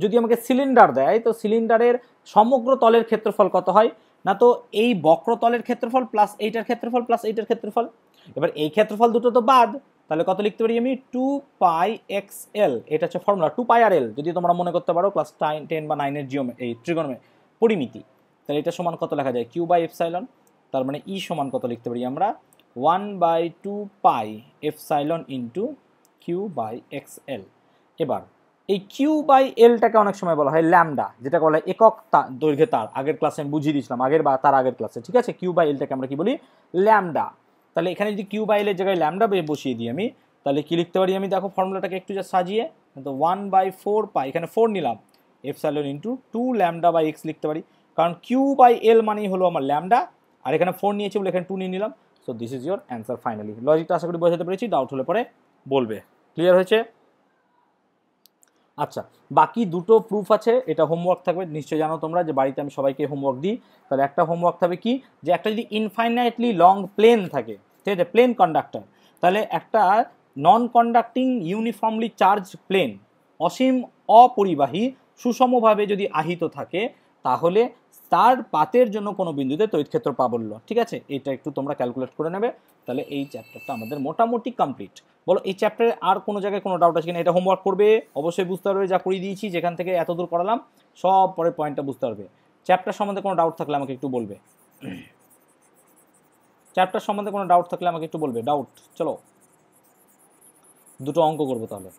যদি আমাকে সিলিন্ডার দেয়, তো সিলিন্ডারের সমগ্র তলের ক্ষেত্রফল কত হয় না, তো এই বক্রতলের ক্ষেত্রফল প্লাস এইটার ক্ষেত্রফল প্লাস এইটার ক্ষেত্রফল। এবার এই ক্ষেত্রফল দুটো তো বাদ, তাহলে কত লিখতে পারি আমি, 2πxl। এটা হচ্ছে ফর্মুলা 2πrl, যদি তোমরা মনে করতে পারো ক্লাস 10 বা 9-এর এই ত্রিগোণমিতি পরিমিতি। তাহলে এটা সমান কত লেখা যায়, কিউ বাই এপসাইলন। তার মানে ই সমান কত লিখতে পারি আমরা, 1/2π ইন্টু কিউ বাই এক্সএল। এবার এই কিউ বাই এলটাকে অনেক সময় বলা হয় ল্যামডা, যেটা বলা হয় একক দৈর্ঘ্যে তার। আগের ক্লাসে আমি বুঝিয়ে দিয়েছিলাম, আগের বা তার আগের ক্লাসে, ঠিক আছে? কিউ বাই এলটাকে আমরা কি বলি, ল্যামডা। তাহলে এখানে যদি কিউ বাই এলের জায়গায় ল্যামডা বসিয়ে দিই আমি, তাহলে কি লিখতে পারি আমি, দেখো ফর্মুলাটাকে একটু যা সাজিয়ে, তো 1/4π, এখানে 4 নিলাম, epsilon into 2 lambda by x লিখতে পারি, কারণ কিউ বাই এল মানেই হলো আমার ল্যামডা, আর এখানে 4 নিয়েছি বলে এখানে 2 নিয়ে নিলাম। So this is your answer finally. লজিকটা আশা করি বোঝাতে পেরেছি, ডাউট হলে পরে বলবে। ক্লিয়ার হয়েছে? আচ্ছা, বাকি দুটো প্রুফ আছে, এটা হোমওয়ার্ক থাকবে, নিশ্চয়ই জানো তোমরা যে বাড়িতে আমি সবাইকে হোমওয়ার্ক দিই। তাহলে একটা হোমওয়ার্ক থাকবে কি, যে একটা যদি ইনফাইনাইটলি লং প্লেন থাকে, ঠিক আছে, প্লেন কন্ডাক্টর, তাহলে একটা নন কন্ডাক্টিং ইউনিফর্মলি চার্জ প্লেন, অসীম অপরিবাহী সুষমভাবে যদি আহিত থাকে, তাহলে তার পাতের জন্য কোনো বিন্দুতে তড়িৎক্ষেত্র প্রাবল্য, ঠিক আছে, এটা একটু তোমরা ক্যালকুলেট করে নেবে। তাহলে এই চ্যাপ্টারটা আমাদের মোটামুটি কমপ্লিট। বলো এই চ্যাপ্টারে আর কোনো জায়গায় কোনো ডাউট আছে কিনা? এটা হোমওয়ার্ক করবে, অবশ্যই বুঝতে পারবে, যা করিয়ে দিয়েছি যেখান থেকে এত দূর করালাম সব পরে পয়েন্টটা বুঝতে পারবে। চ্যাপ্টার সম্বন্ধে কোনো ডাউট থাকলে আমাকে একটু বলবে, চ্যাপ্টার সম্বন্ধে কোনো ডাউট থাকলে আমাকে একটু বলবে। ডাউট, চলো দুটো অঙ্ক করবো তাহলে।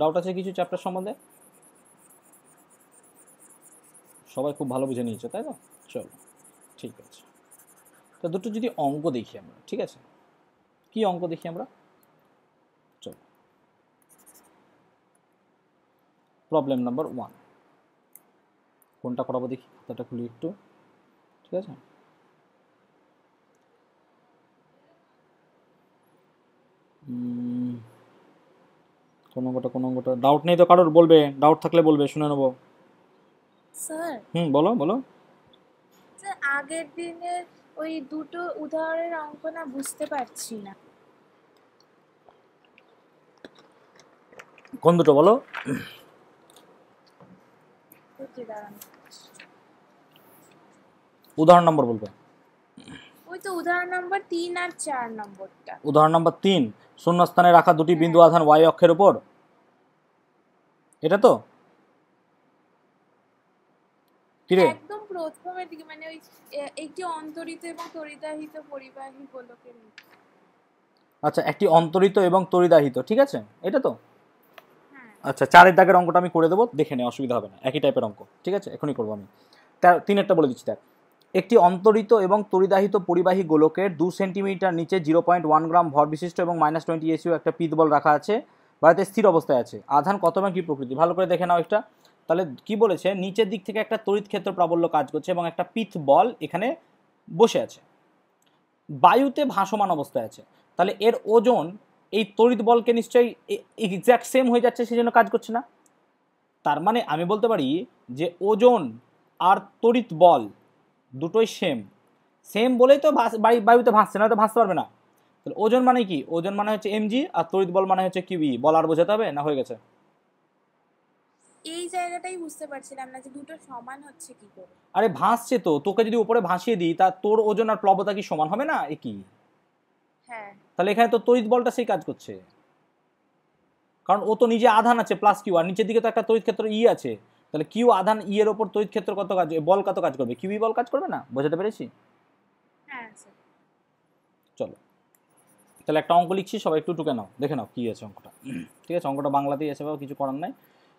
ডাউট আছে কিছু চ্যাপ্টার সম্বন্ধে? সবাই খুব ভালো বুঝে নিয়েছো, তাই তো? চলো ঠিক আছে, তো দুটো যদি অঙ্ক দেখি আমরা, ঠিক আছে? কি অঙ্ক দেখি আমরা? চলো, প্রবলেম নাম্বার 1 কোনটা করাবো দেখি, খাতাটা খুলি একটু, ঠিক আছে? কোন অঙ্কটা ডাউট নেই তো কারোর? বলবে, ডাউট থাকলে বলবে, শুনে নেবো। স্যার, বলো বলো। স্যার আগের দিনের ওই দুটো উদাহরণের অঙ্ক না বুঝতে পারছি না। কোন দুটো বলো? উদাহরণ নম্বর বলবে। ওই তো উদাহরণ নম্বর 3 আর 4 নম্বরটা। উদাহরণ নম্বর 3, শূন্যস্থানে রাখা দুটি বিন্দু আধান y অক্ষের উপর, এটা তো কি রে? একদম প্রথমের দিকে, মানে ওই একটি অন্তরিত এবং তড়িদাহিত পরিবাহী গোলকের নিচে। আচ্ছা, একটি অন্তরিত এবং তড়িদাহিত, ঠিক আছে, এটা তো। হ্যাঁ আচ্ছা, 4-এর দাগের অঙ্কটা আমি করে দেবো, দেখে নে, অসুবিধা হবে না, একই টাইপের অঙ্ক, ঠিক আছে, এখনই করবো আমি। 3-এরটা বলে দিচ্ছি। দেখ, একটি অন্তরিত এবং তড়িদাহিত পরিবাহী গোলকের 2 সেন্টিমিটার নিচে 0.1 গ্রাম ভর বিশিষ্ট এবং -20 এসিও একটা পিত বল রাখা আছে, বাড়িতে স্থির অবস্থায় আছে। আধান কত এবং কি প্রকৃতি, ভালো করে দেখে নাও একটা। তাহলে কি বলেছে, নিচের দিক থেকে একটা তড়িৎ ক্ষেত্র প্রাবল্য কাজ করছে এবং একটা পিত বল এখানে বসে আছে, বায়ুতে ভাসমান অবস্থায় আছে। তাহলে এর ওজন এই তড়িৎ বলকে নিশ্চয়ই এক্স্যাক্ট সেম হয়ে যাচ্ছে, সেই জন্য কাজ করছে না। তার মানে আমি বলতে পারি যে ওজন আর তড়িৎ বল দুটোই সেম, সেম বলেই তো বায়ুতে ভাসছে, না তো ভাসতে পারবে না। তাহলে ওজন মানে কি, ওজন মানে হচ্ছে mg, আর তড়িৎ বল মানে হচ্ছে কিউই। বল আর বোঝাতে হবে না, হয়ে গেছে। এই জায়গাটাই বুঝতে পারছিলাম না যে দুটো সমান হচ্ছে কি করে। আরে ভাসছে তো, তোকে যদি উপরে ভাসিয়ে দিই তা তোর ওজন আর প্লবতা কি সমান হবে না, একই। হ্যাঁ তাহলে এখানে তো তড়িৎ বলটা সেই কাজ করছে, কারণ ও তো নিজে আধান আছে প্লাস কিউ, আর নিচের দিকে তো একটা তড়িৎ ক্ষেত্র ই আছে। তাহলে কিউ আধান ই এর ওপর তড়িৎ ক্ষেত্র কত কাজ, বল কত কাজ করবে, কিউই বল কাজ করবে না, বোঝাতে পেরেছি। হ্যাঁ স্যার। চলো, তাহলে একটা অঙ্ক লিখছি, সবাই একটু টুকে নাও, দেখে নাও কি আছে অঙ্কটা। ঠিক আছে, অঙ্কটা বাংলাতেই আছে, বাবা কিছু করার নাই।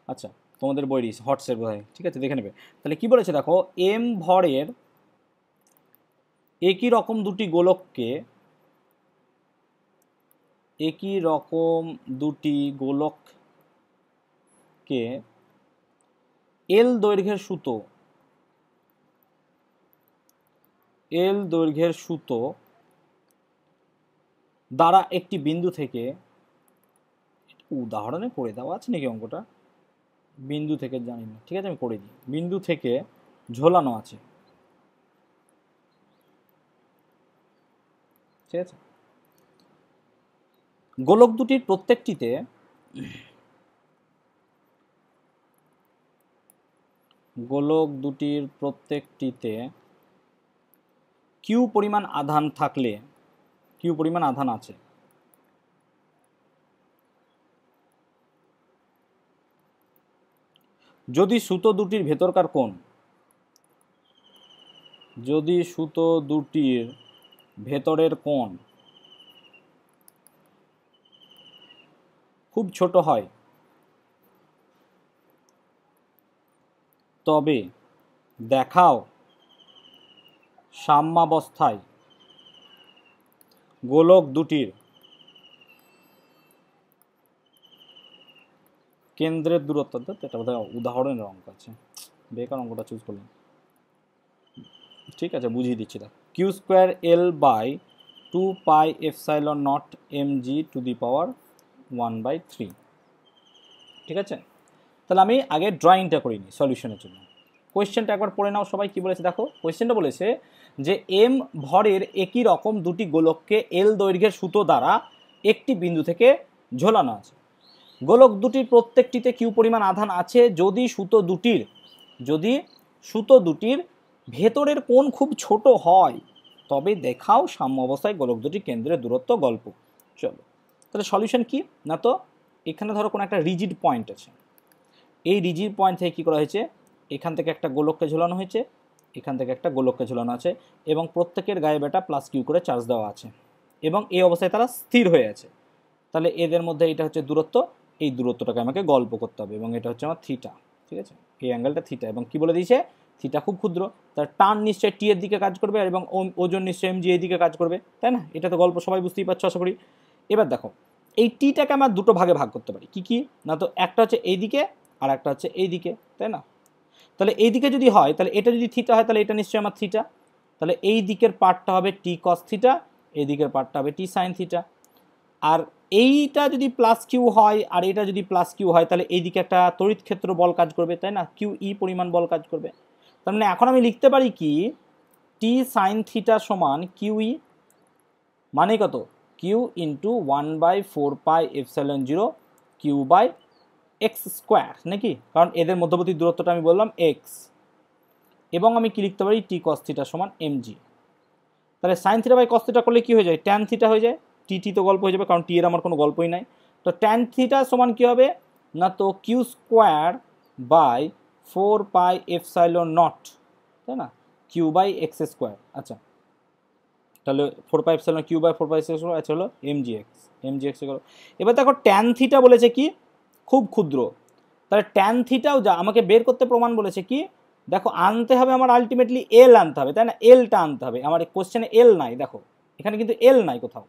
আচ্ছা, তোমাদের বই দিস হটসেট বোধ হয়, ঠিক আছে, দেখে নেবে। তাহলে কি বলেছে দেখো, এম ভরের একই রকম দুটি গোলককে, একই রকম দুটি গোলককে এল দৈর্ঘ্যের সুতো, এল দৈর্ঘ্যের সুতো দ্বারা একটি বিন্দু থেকে, উদাহরণে করে দেওয়া আছে নাকি অঙ্কটা, বিন্দু থেকে জানি না, ঠিক আছে আমি করে দিই, বিন্দু থেকে ঝোলানো আছে, ঠিক আছে। গোলক দুটির প্রত্যেকটিতে কিউ পরিমাণ আধান থাকলে, কিউ পরিমাণ আধান আছে, যদি সুতো দুটির ভেতরকার কোণ, যদি সুতো দুটির ভেতরের কোণ খুব ছোট হয়, তবে দেখাও সাম্যাবস্থায় গোলক দুটির কেন্দ্রের দূরত্ব, এটা বোধহয় উদাহরণের অঙ্ক আছে, বেকার অঙ্কটা চুজ করলাম। ঠিক আছে, বুঝিয়ে দিচ্ছি, দেখ, Q square L by 2πε0 mg⁻1/3, ঠিক আছে। তাহলে আমি আগে ড্রয়িংটা করিনি সলিউশনের জন্য, কোয়েশ্চেনটা একবার পড়ে নাও সবাই। কি বলেছে দেখো, কোয়েশ্চেনটা বলেছে যে এম ভরের একই রকম দুটি গোলককে এল দৈর্ঘ্যের সুতো দ্বারা একটি বিন্দু থেকে ঝোলানো আছে, গোলক দুটির প্রত্যেকটিতে কিউ পরিমাণ আধান আছে, যদি সুতো দুটির ভেতরের কোণ খুব ছোট হয়, তবে দেখাও সাম্য অবস্থায় গোলক দুটির কেন্দ্রের দূরত্ব গল্প। চলো, তাহলে সলিউশন কি না, তো এখানে ধরো কোনো একটা রিজিড পয়েন্ট আছে, এই রিজিড পয়েন্ট থেকে কী করা হয়েছে, এখান থেকে একটা গোলককে ঝোলানো হয়েছে, এখান থেকে একটা গোলককে ঝোলানো আছে, এবং প্রত্যেকের গায়ে বেটা প্লাস কিউ করে চার্জ দেওয়া আছে, এবং এই অবস্থায় তারা স্থির হয়ে আছে। তাহলে এদের মধ্যে এটা হচ্ছে দূরত্ব, এই দূরত্বটাকে আমাকে গল্প করতে হবে, এবং এটা হচ্ছে আমার থিটা, ঠিক আছে, এই অ্যাঙ্গেলটা থিটা, এবং কি বলে দিয়েছে, থিটা খুব ক্ষুদ্র, তার টান নিশ্চয়ই টি এর দিকে কাজ করবে, এবং ওজন নিশ্চয়ই এমজি এই দিকে কাজ করবে, তাই না, এটা তো গল্প সবাই বুঝতেই পারছো আশা করি। এবার দেখো, এই টিটাকে আমরা দুটো ভাগে ভাগ করতে পারি, কি কি না, তো একটা হচ্ছে এই দিকে আর একটা হচ্ছে এই দিকে, তাই না। তাহলে এই দিকে যদি হয়, তাহলে এটা যদি থিটা হয়, তাহলে এটা নিশ্চয়ই আমার থিটা, তাহলে এই দিকের পার্টটা হবে টি কস থিটা, এই দিকের পার্টটা হবে টি সাইন থিটা। আর এইটা যদি প্লাস কিউ হয় আর এটা যদি প্লাস কিউ হয়, তাহলে এই দিকে একটা তড়িৎ ক্ষেত্র বল কাজ করবে, তাই না, কিউ ই পরিমাণ বল কাজ করবে। তার মানে এখন আমি লিখতে পারি কি, টি সাইন থিটা সমান কিউ ই, মানে কত, Q into 1/4πε0 Q by X square, নাকি, কারণ এদের মধ্যবর্তী দূরত্বটা আমি বললাম এক্স, এবং আমি কি লিখতে পারি, টি কস থিটা সমান এমজি। তাহলে sine theta by cos theta করলে কি হয়ে যায়, ট্যান থিটা হয়ে যায়, টি তো গল্প হয়ে যাবে, কারণ টি এর আমার কোনো গল্পই নাই। তো ট্যান থিটা সমান কী হবে না, তো কিউ স্কোয়ার বাই 4πε0, তাই না, কিউ বাই এক্স স্কোয়ার। আচ্ছা, তাহলে 4πε কিউ বাই 4π6 আছে হলো mgx গেল। এবার দেখো ট্যান থিটা বলেছে কি খুব ক্ষুদ্র, তাহলে ট্যান থিটাও যা আমাকে বের করতে প্রমাণ বলেছে কি, দেখো আনতে হবে আমার আলটিমেটলি এল আনতে হবে, তাই না, এলটা আনতে হবে। আমার কোশ্চেনে এল নাই, দেখো এখানে কিন্তু এল নাই কোথাও,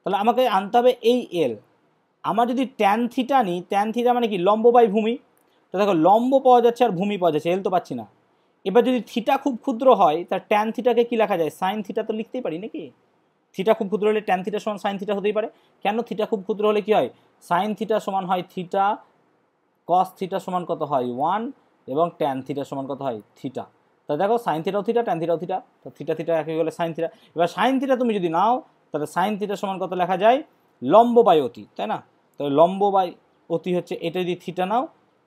তাহলে আমাকে আনতে হবে এই এল। আমার যদি ট্যান থিটা নিই, ট্যান থিটা মানে কি লম্ব বাই ভূমি, তো দেখো লম্ব পাওয়া যাচ্ছে আর ভূমি পাওয়া যাচ্ছে, এল তো পাচ্ছি না। এবার যদি থিটা খুব ক্ষুদ্র হয় তার ট্যান থিটাকে কি লেখা যায়, সাইন থিটা তো লিখতেই পারি নাকি। থিটা খুব ক্ষুদ্র হলে ট্যান থিটা সমান সাইন থিটা হতেই পারে। কেন, থিটা খুব ক্ষুদ্র হলে কি হয়, সাইন থিটা সমান হয় থিটা, কস থিটা সমান কত হয় 1, এবং ট্যান থিটা সমান কত হয় থিটা। তা দেখো সাইন থিটাও থিটা, ট্যান থিটাও থিটা, তো থিটা থিটা একই গেলে সাইন থিটা। এবার সাইন থিটা তুমি যদি নাও তাহলে সাইন থিটা সমান কত লেখা যায়, লম্ব বাই অতি, তাই না। তাহলে লম্ব বাই অতি হচ্ছে এটা, যদি থিটা নাও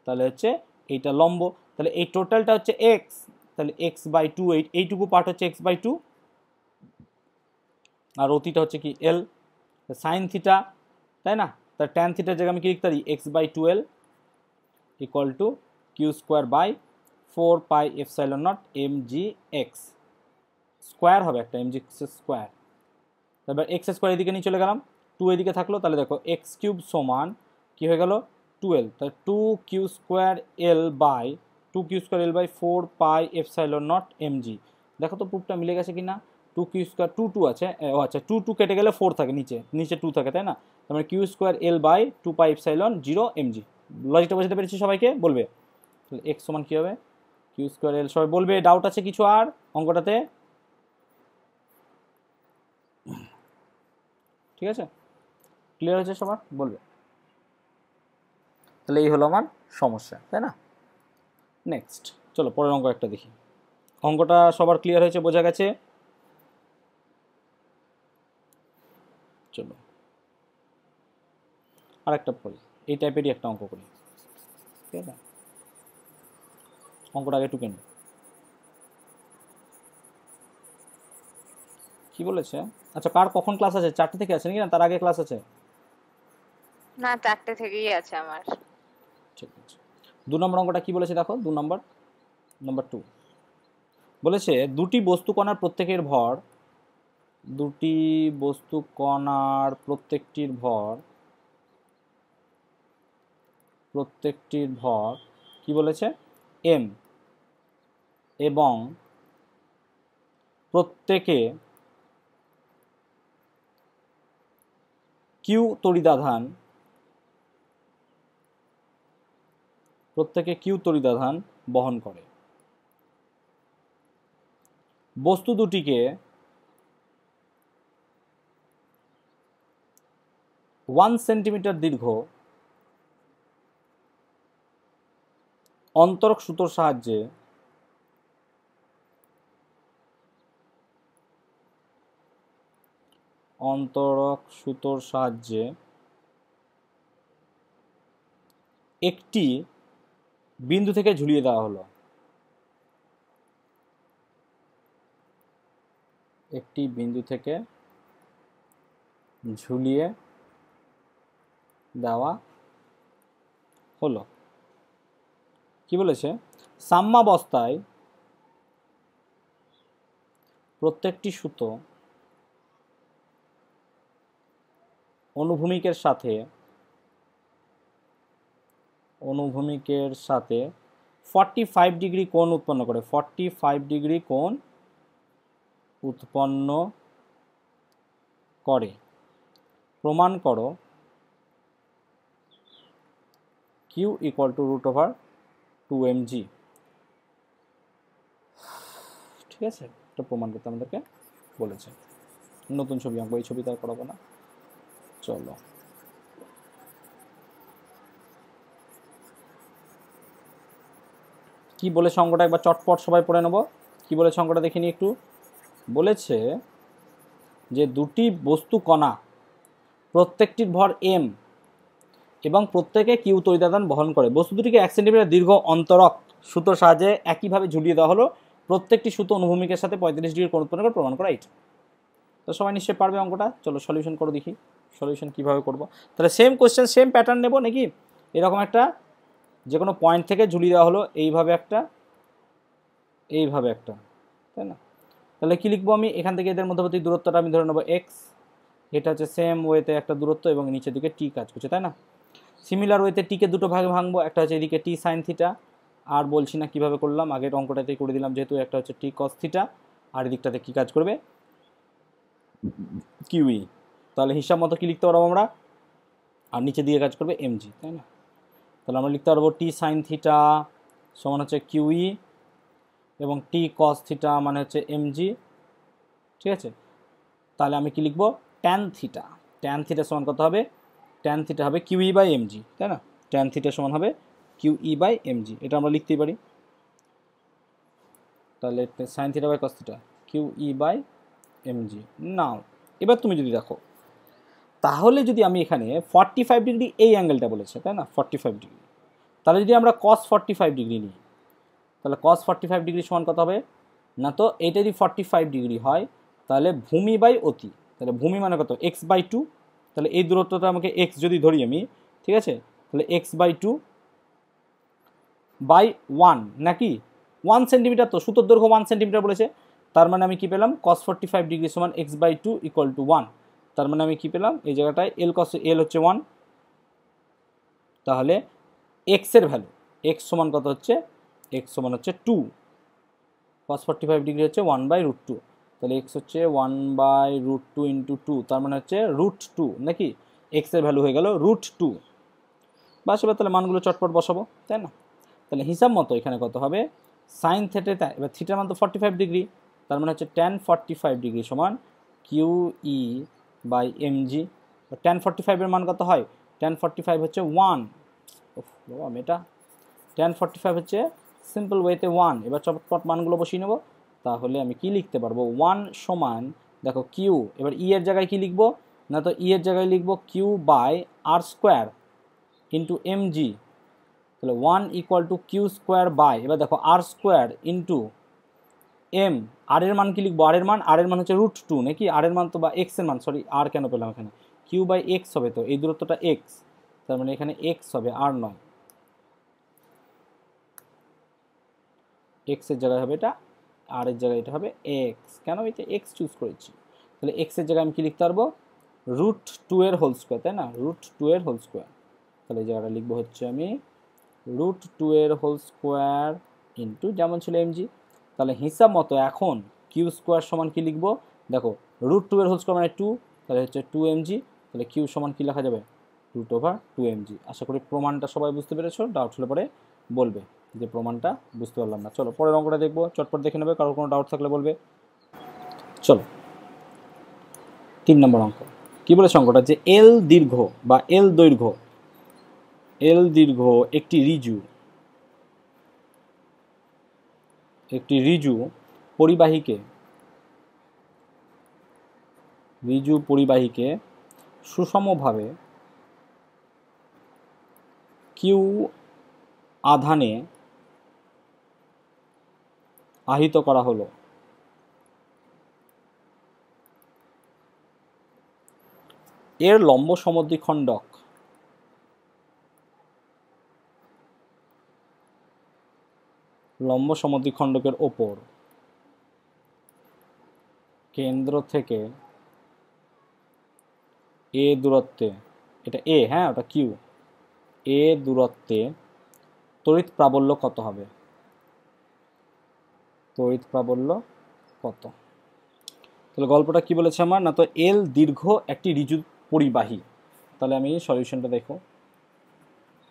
তাহলে হচ্ছে এইটা লম্ব, তাহলে এই টোটালটা হচ্ছে এক্স, তাহলে x/2, এইটুকু পার্ট হচ্ছে x/2, আর অতিটা হচ্ছে কি এল, সাইন থিটা, তাই না। তার ট্যান থিটার জায়গায় আমি কি লিখতে পারি, x/12 equal to q²/4πε0 mgx square হবে, একটা mgx স্কোয়ার। তারপর এক্স স্কোয়ার এদিকে নিয়ে চলে গেলাম, 2 এদিকে থাকলো, তাহলে দেখো x³ সমান কি হয়ে গেল 12, তাহলে 2q²L/4πε0 mg। দেখো তো প্রুফটা মিলে গেছে কিনা, 2q² 2 আছে, ও আচ্ছা 2 কেটে গেলে 4 থাকে, নিচে 2 থাকে, তাই না। তার মানে q²L/2πε0 mg। লজিকটা বোঝাতে পেরেছি সবাইকে, বলবে তাহলে x সমান কী হবে, q²L, সবাই বলবে। ডাউট আছে কিছু আর অঙ্কটাতে, ঠিক আছে, ক্লিয়ার হয়েছে সবার, বলবে। তাহলে এই হলো আমার সমস্যা, তাই না। নেক্সট চলো পরের অঙ্ক একটা দেখি। অঙ্কটা সবার ক্লিয়ার হয়েছে, বোঝা গেছে। চলো আর একটা পড়ি, এই টাইপেরই একটা অঙ্ক করি, ঠিক আছে। অঙ্কটা আগে টুকে নিই, কি বলেছে। আচ্ছা কার কখন ক্লাস আছে, 4টে থেকে আছে নাকি, না তার আগে ক্লাস আছে। না 4টে থেকেই আছে আমার। ঠিক আছে, 2 নম্বর অঙ্কটা কি বলেছে দেখো, 2 নম্বর 2 বলেছে দুটি বস্তু কণার প্রত্যেকের ভর, দুটি বস্তু কণার প্রত্যেকটির ভর কি বলেছে m, এবং প্রত্যেকে কিউ তড়িদাধান বহন করে। বস্তু দুটিকে 1 সেন্টিমিটার দীর্ঘ অন্তরক সুতোর সাহায্যে একটি বিন্দু থেকে ঝুলিয়ে দেওয়া হলো। একটি বিন্দু থেকে ঝুলিয়ে দেওয়া হলো। কি বলেছে, সাম্যাবস্থায় প্রত্যেকটি সুতো অনুভূমিকের সাথে 45 ডিগ্রি কোণ উৎপন্ন করে। 45 ডিগ্রি কোণ উৎপন্ন করে। প্রমাণ করো Q = √2mg। ঠিক আছে, এটা প্রমাণ করতে আমাদেরকে বলেছে। নতুন ছবি আঁকবো, এই ছবিটা করাবো না। চলো কি বলেছে অঙ্কটা একবার চটপট সবাই পড়ে নেব। কি বলেছে অঙ্কটা দেখিনি একটু। বলেছে যে দুটি বস্তু কণা প্রত্যেকটির ভর m এবং প্রত্যেকে কিউ তড়িদাধান বহন করে। বস্তু দুটিকে 1 সেন্টিমিটার দীর্ঘ অন্তরক সুতোর সাহায্যে একইভাবে ঝুলিয়ে দেওয়া হলো। প্রত্যেকটি সুতো অনুভূমিকের সাথে 35 ডিগ্রি কোণ উৎপন্ন করে। প্রমাণ করা এইটা। তো সবাই নিশ্চয়ই পারবে অঙ্কটা। চলো সলিউশন করো দেখি, সলিউশন কীভাবে করবো। তাহলে সেম কোশ্চেন সেম প্যাটার্ন নেব নাকি। এরকম একটা যে কোনো পয়েন্ট থেকে ঝুলিয়ে দেওয়া হলো, এইভাবে একটা, তাই না। তাহলে কি লিখবো আমি, এখান থেকে এদের মধ্যবর্তী দূরত্বটা আমি ধরে নেবো এক্স, এটা হচ্ছে সেম ওয়েতে একটা দূরত্ব এবং নিচের দিকে টি কাজ করছে, তাই না? সিমিলার ওয়েতে টিকে দুটো ভাগে ভাঙবো, একটা হচ্ছে এদিকে টি সাইন থিটা, আর বলছি না কিভাবে করলাম, আগের অঙ্কটাতেই করে দিলাম যেহেতু, একটা হচ্ছে টি কস থিটা, আর এদিকটাতে কী কাজ করবে, কিউই। তাহলে হিসাব মতো কী লিখতে পারবো আমরা, আর নিচে দিয়ে কাজ করবে এমজি, তাই না? তাহলে আমরা লিখতে পারবো টি সাইন থিটা সমান হচ্ছে কিউই এবং টি কস থিটা মানে হচ্ছে এমজি, ঠিক আছে? তাহলে আমি কি লিখবো, ট্যান থিটা, ট্যান থিটা সমান কত হবে, ট্যান থিটা হবে কিউই বাই এমজি, তাই না? ট্যান থিটা সমান হবে কিউই বাই এমজি, এটা আমরা লিখতেই পারি। তাহলে sine theta by cos theta QE by MG. Now এবার তুমি যদি দেখো, তাহলে যদি আমি এখানে 45 ডিগ্রি এই অ্যাঙ্গেলটা বলেছে, তাই না, 45 ডিগ্রি, তাহলে যদি আমরা কস 45 ডিগ্রি নিই, তাহলে কস 45 ডিগ্রি সমান কত হবে না, তো এটা যদি 45 ডিগ্রি হয় তাহলে ভূমি বাই অতি, তাহলে ভূমি মানে কত, এক্স বাই টু, তাহলে এই দূরত্বটা আমাকে এক্স যদি ধরি আমি, ঠিক আছে, তাহলে এক্স বাই টু বাই 1 নাকি 1 সেন্টিমিটার, তো সুতোর দৈর্ঘ্য 1 সেন্টিমিটার বলেছে, তার মানে আমি কি পেলাম, কস 45 ডিগ্রি সমান x by two equal to 1, তার মানে আমি কি পেলাম এই জায়গাটায় এল কস এল হচ্ছে 1, তাহলে এক্সের ভ্যালু, এক্স সমান কত হচ্ছে, এক্স সমান হচ্ছে 2, কস 45 ডিগ্রি হচ্ছে 1/√2, তাহলে এক্স হচ্ছে 1/√2 ইন্টু 2, তার মানে হচ্ছে √2 নাকি, এক্সের ভ্যালু হয়ে গেল √2। বাস এবার তাহলে মানগুলো চটপট বসাবো, তাই না? তাহলে হিসাব মতো এখানে কত হবে, সাইন থিটা, এবার থিটার মান তো 45 ডিগ্রি, তার মানে হচ্ছে ট্যান 45 ডিগ্রি সমান কিউই বাই এমজি। ট্যান 45-এর মান কত হয়, ট্যান 45 হচ্ছে 1, বাবা মেটা, ট্যান 45 হচ্ছে সিম্পল ওয়েতে 1, এবার চটপট মানগুলো বসিয়ে নেব, তাহলে আমি কি লিখতে পারবো, 1 সমান দেখো কিউ, এবার ই এর জায়গায় কি লিখবো না, তো ই এর জায়গায় লিখবো q by R square into mg, তাহলে 1 equal to q square by, এবার দেখো r square into m, r এর মান কি লিখবো, আর এর মান হচ্ছে √2 নাকি, আর এর মান তো বা এক্স এর মান, সরি আর কেন পেলাম এখানে, কিউ বাই এক্স হবে, তো এই দূরত্বটা এক্স, তার মানে এখানে এক্স হবে আর নয়, এক্সের জায়গায় হবে এটা, আর এর জায়গায় এটা হবে এক্স, কেন এটা এক্স চুজ করেছি, তাহলে এক্সের জায়গায় আমি কি লিখতে পারবো, √2 এর হোল স্কোয়ার, তাই না, √2 এর হোল স্কোয়ার, তাহলে এই জায়গাটা লিখবো হচ্ছে আমি √2 এর হোল স্কোয়ার ইন্টু যেমন ছিল এমজি। তাহলে হিসাব মতো এখন কিউ স্কোয়ার সমান কি লিখবো, দেখো √2 এর হোল স্কোয়ার মানে 2, তাহলে হচ্ছে 2mg, তাহলে কিউ সমান কি লেখা যাবে, √2mg। আশা করি প্রমাণটা সবাই বুঝতে পেরেছো, ডাউট হলে পরে বলবে যে প্রমাণটা বুঝতে পারলাম না। চলো পরের অঙ্কটা দেখবো, চটপট দেখে নেবে, কারোর কোনো ডাউট থাকলে বলবে। চলো 3 নম্বর অঙ্ক কি বলেছে অঙ্কটা, যে এল দীর্ঘ বা এল দৈর্ঘ্য, এল দীর্ঘ একটি রিজু পরিবাহীকে সুষমভাবে কিউ আধানে আহিত করা হলো। এর লম্ব সমদ্বিখণ্ডক সমদ্বিখণ্ডকের ওপর কেন্দ্র থেকে এ দূরত্বে, এটা এ, হ্যাঁ ওটা কিউ, এ দূরত্বে তড়িৎ প্রাবল্য কত হবে, তড়িৎ প্রাবল্য কত। তাহলে গল্পটা কি বলেছে আমার, না তো এল দীর্ঘ একটি রিজু পরিবাহী, তাহলে আমি সলিউশনটা দেখো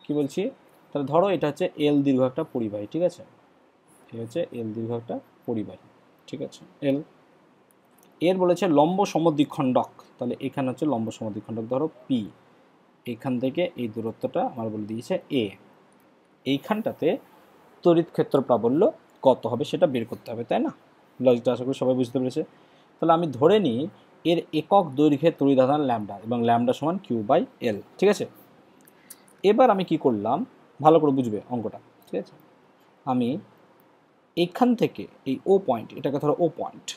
কি বলছি, তাহলে ধরো এটা হচ্ছে এল দীর্ঘ একটা পরিবাহী, ঠিক আছে, ঠিক আছে, এল দীর্ঘ একটা পরিবাহী, ঠিক আছে, এর বলেছে লম্ব সমদ্বিখণ্ডক, তাহলে এখানে হচ্ছে লম্ব সমদ্বিখণ্ডক, ধরো পি, এইখান থেকে এই দূরত্বটা আমার বলে দিয়েছে এ, এইখানটাতে তড়িৎ ক্ষেত্র প্রাবল্য কত হবে সেটা বের করতে হবে, তাই না, লজিকটা আশা করি সবাই বুঝতে পেরেছে। তাহলে আমি ধরে নিই এর একক দৈর্ঘ্যের তড়িৎ আধান ল্যামডা এবং ল্যামডা সমান কিউ বাই এল, ঠিক আছে। এবার আমি কি করলাম, ভালো করে বুঝবে অঙ্কটা, ঠিক আছে, আমি এইখান থেকে এই ও পয়েন্ট, এটাকে ধরো ও পয়েন্ট,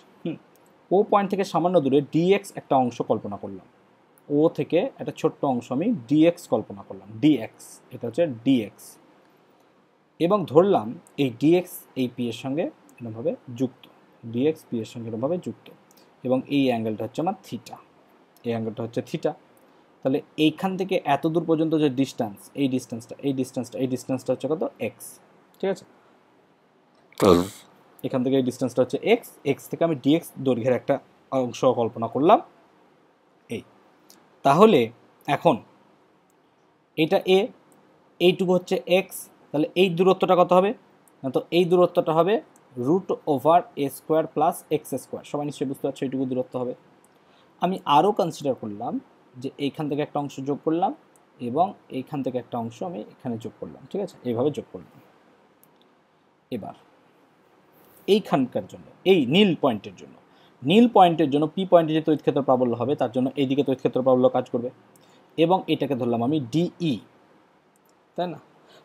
ও পয়েন্ট থেকে সামান্য দূরে ডিএক্স একটা অংশ কল্পনা করলাম, ও থেকে একটা ছোট্ট অংশ আমি ডিএক্স কল্পনা করলাম, ডিএক্স, এটা হচ্ছে ডিএক্স, এবং ধরলাম এই ডিএক্স এই পি এর সঙ্গে এরকমভাবে যুক্ত, ডিএক্স পি এর সঙ্গে এরকমভাবে যুক্ত, এবং এই অ্যাঙ্গেলটা হচ্ছে আমার থিটা, এই অ্যাঙ্গেলটা হচ্ছে থিটা। তাহলে এইখান থেকে এত দূর পর্যন্ত যে ডিস্টেন্স, এই ডিস্টেন্সটা হচ্ছে কত, এক্স। ঠিক আছে, এখান থেকে এই ডিস্টেন্সটা হচ্ছে এক্স, এক্স থেকে আমি ডিএক্স দৈর্ঘ্যের একটা অংশ কল্পনা করলাম এই। তাহলে এখন এইটা এ, এইটুকু হচ্ছে এক্স, তাহলে এই দূরত্বটা কত হবে না, তো এই দূরত্বটা হবে √a² প্লাস x²। সবাই নিশ্চয়ই বুঝতে পারছো এইটুকু দূরত্ব হবে। আমি আরও কনসিডার করলাম যে এইখান থেকে একটা অংশ যোগ করলাম এবং এইখান থেকে একটা অংশ আমি এখানে যোগ করলাম। ঠিক আছে, এইভাবে যোগ করলাম। এবার এইখানকার জন্য, এই নীল পয়েন্টের জন্য পি পয়েন্টে যে তড়িৎক্ষেত্র প্রাবল্য হবে তার জন্য এইদিকে তড়িৎক্ষেত্র প্রাবল্য কাজ করবে, এবং এটাকে ধরলাম আমি ডিই, তাই না?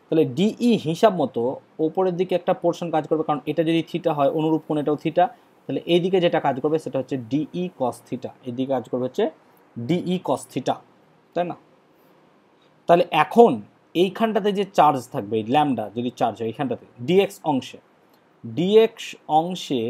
তাহলে ডিই হিসাব মতো ওপরের দিকে একটা পোর্শন কাজ করবে, কারণ এটা যদি থিটা হয় অনুরূপ কোণ এটাও থিটা, তাহলে এইদিকে যেটা কাজ করবে সেটা হচ্ছে ডিই কস থিটা, এইদিকে কাজ করবে হচ্ছে ডিই কস থিটা, তাই না? তাহলে এখন এইখানটাতে যে চার্জ থাকবে, এই ল্যামডা যদি চার্জ হয় এইখানটাতে ডিএক্স অংশে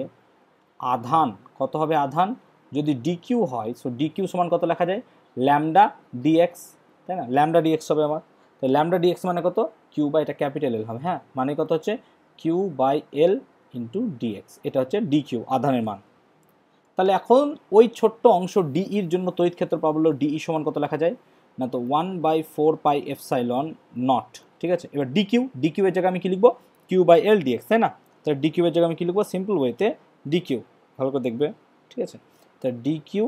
আধান কত হবে, আধান যদি ডিকিউ হয়, সো ডিকিউ সমান কত লেখা যায়, ল্যামডা ডিএক্স, তাই না? ল্যামডা ডিএক্স হবে আমার, তো ল্যামডা ডিএক্স মানে কত, কিউ বাই, এটা ক্যাপিটাল এল হবে, হ্যাঁ, মানে কত হচ্ছে q by L into dx, এটা হচ্ছে ডিকিউ আধানের মান। তাহলে এখন ওই ছোট্ট অংশ ডিইর জন্য তড়িৎ ক্ষেত্র প্রাবল্য ডিই সমান কত লেখা যায় না, তো 1/4πε0। ঠিক আছে, এবার ডিকিউ এর জায়গায় আমি কি লিখবো, কিউ বাই এল ডিএক্স, তাই না? তাহলে ডিকিউ এর জায়গায় আমি কি লিখবো, সিম্পল ওয়েতে ডিকিউ, ভালো করে দেখবে। ঠিক আছে, তাহলে ডিকিউ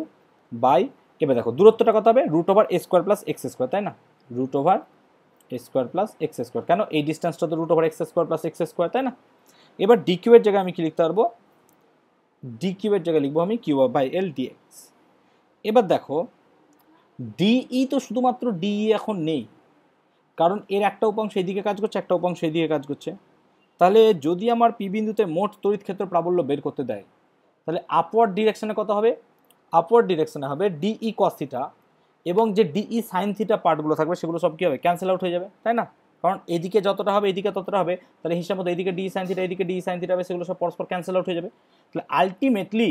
বাই, এবার দেখো দূরত্বটা কত হবে, √a² প্লাস x², তাই না? √a² প্লাস x², কেন এই ডিস্টেন্সটা তো √x² প্লাস x², তাই না? এবার ডিকিউ এর জায়গায় আমি কি লিখতে পারবো, ডিকিউ এর জায়গায় লিখবো আমি কিউ বাই এল ডিএক্স। এবার দেখো ডিই তো শুধুমাত্র ডিই এখন নেই, কারণ এর একটা উপাংশ এদিকে কাজ করছে, একটা উপাংশ এদিকে কাজ করছে। তাহলে যদি আমার পি বিন্দুতে মোট তড়িৎ ক্ষেত্র প্রাবল্য বের করতে দেয়, তাহলে আপওয়ার্ড ডিরেকশনে কত হবে, আপওয়ার্ড ডিরেকশনে হবে ডিই কস থিটা, এবং যে ডিই সাইন থিটা পার্টগুলো থাকবে সেগুলো সব কী হবে, ক্যান্সেল আউট হয়ে যাবে, তাই না? কারণ এদিকে যতটা হবে এদিকে ততটা হবে, তাহলে হিসাব মতো এদিকে ডি সাইন থিটা, এদিকে ডি সাইন থিটা হবে, সেগুলো সব পরস্পর ক্যান্সেল আউট হয়ে যাবে। তাহলে আলটিমেটলি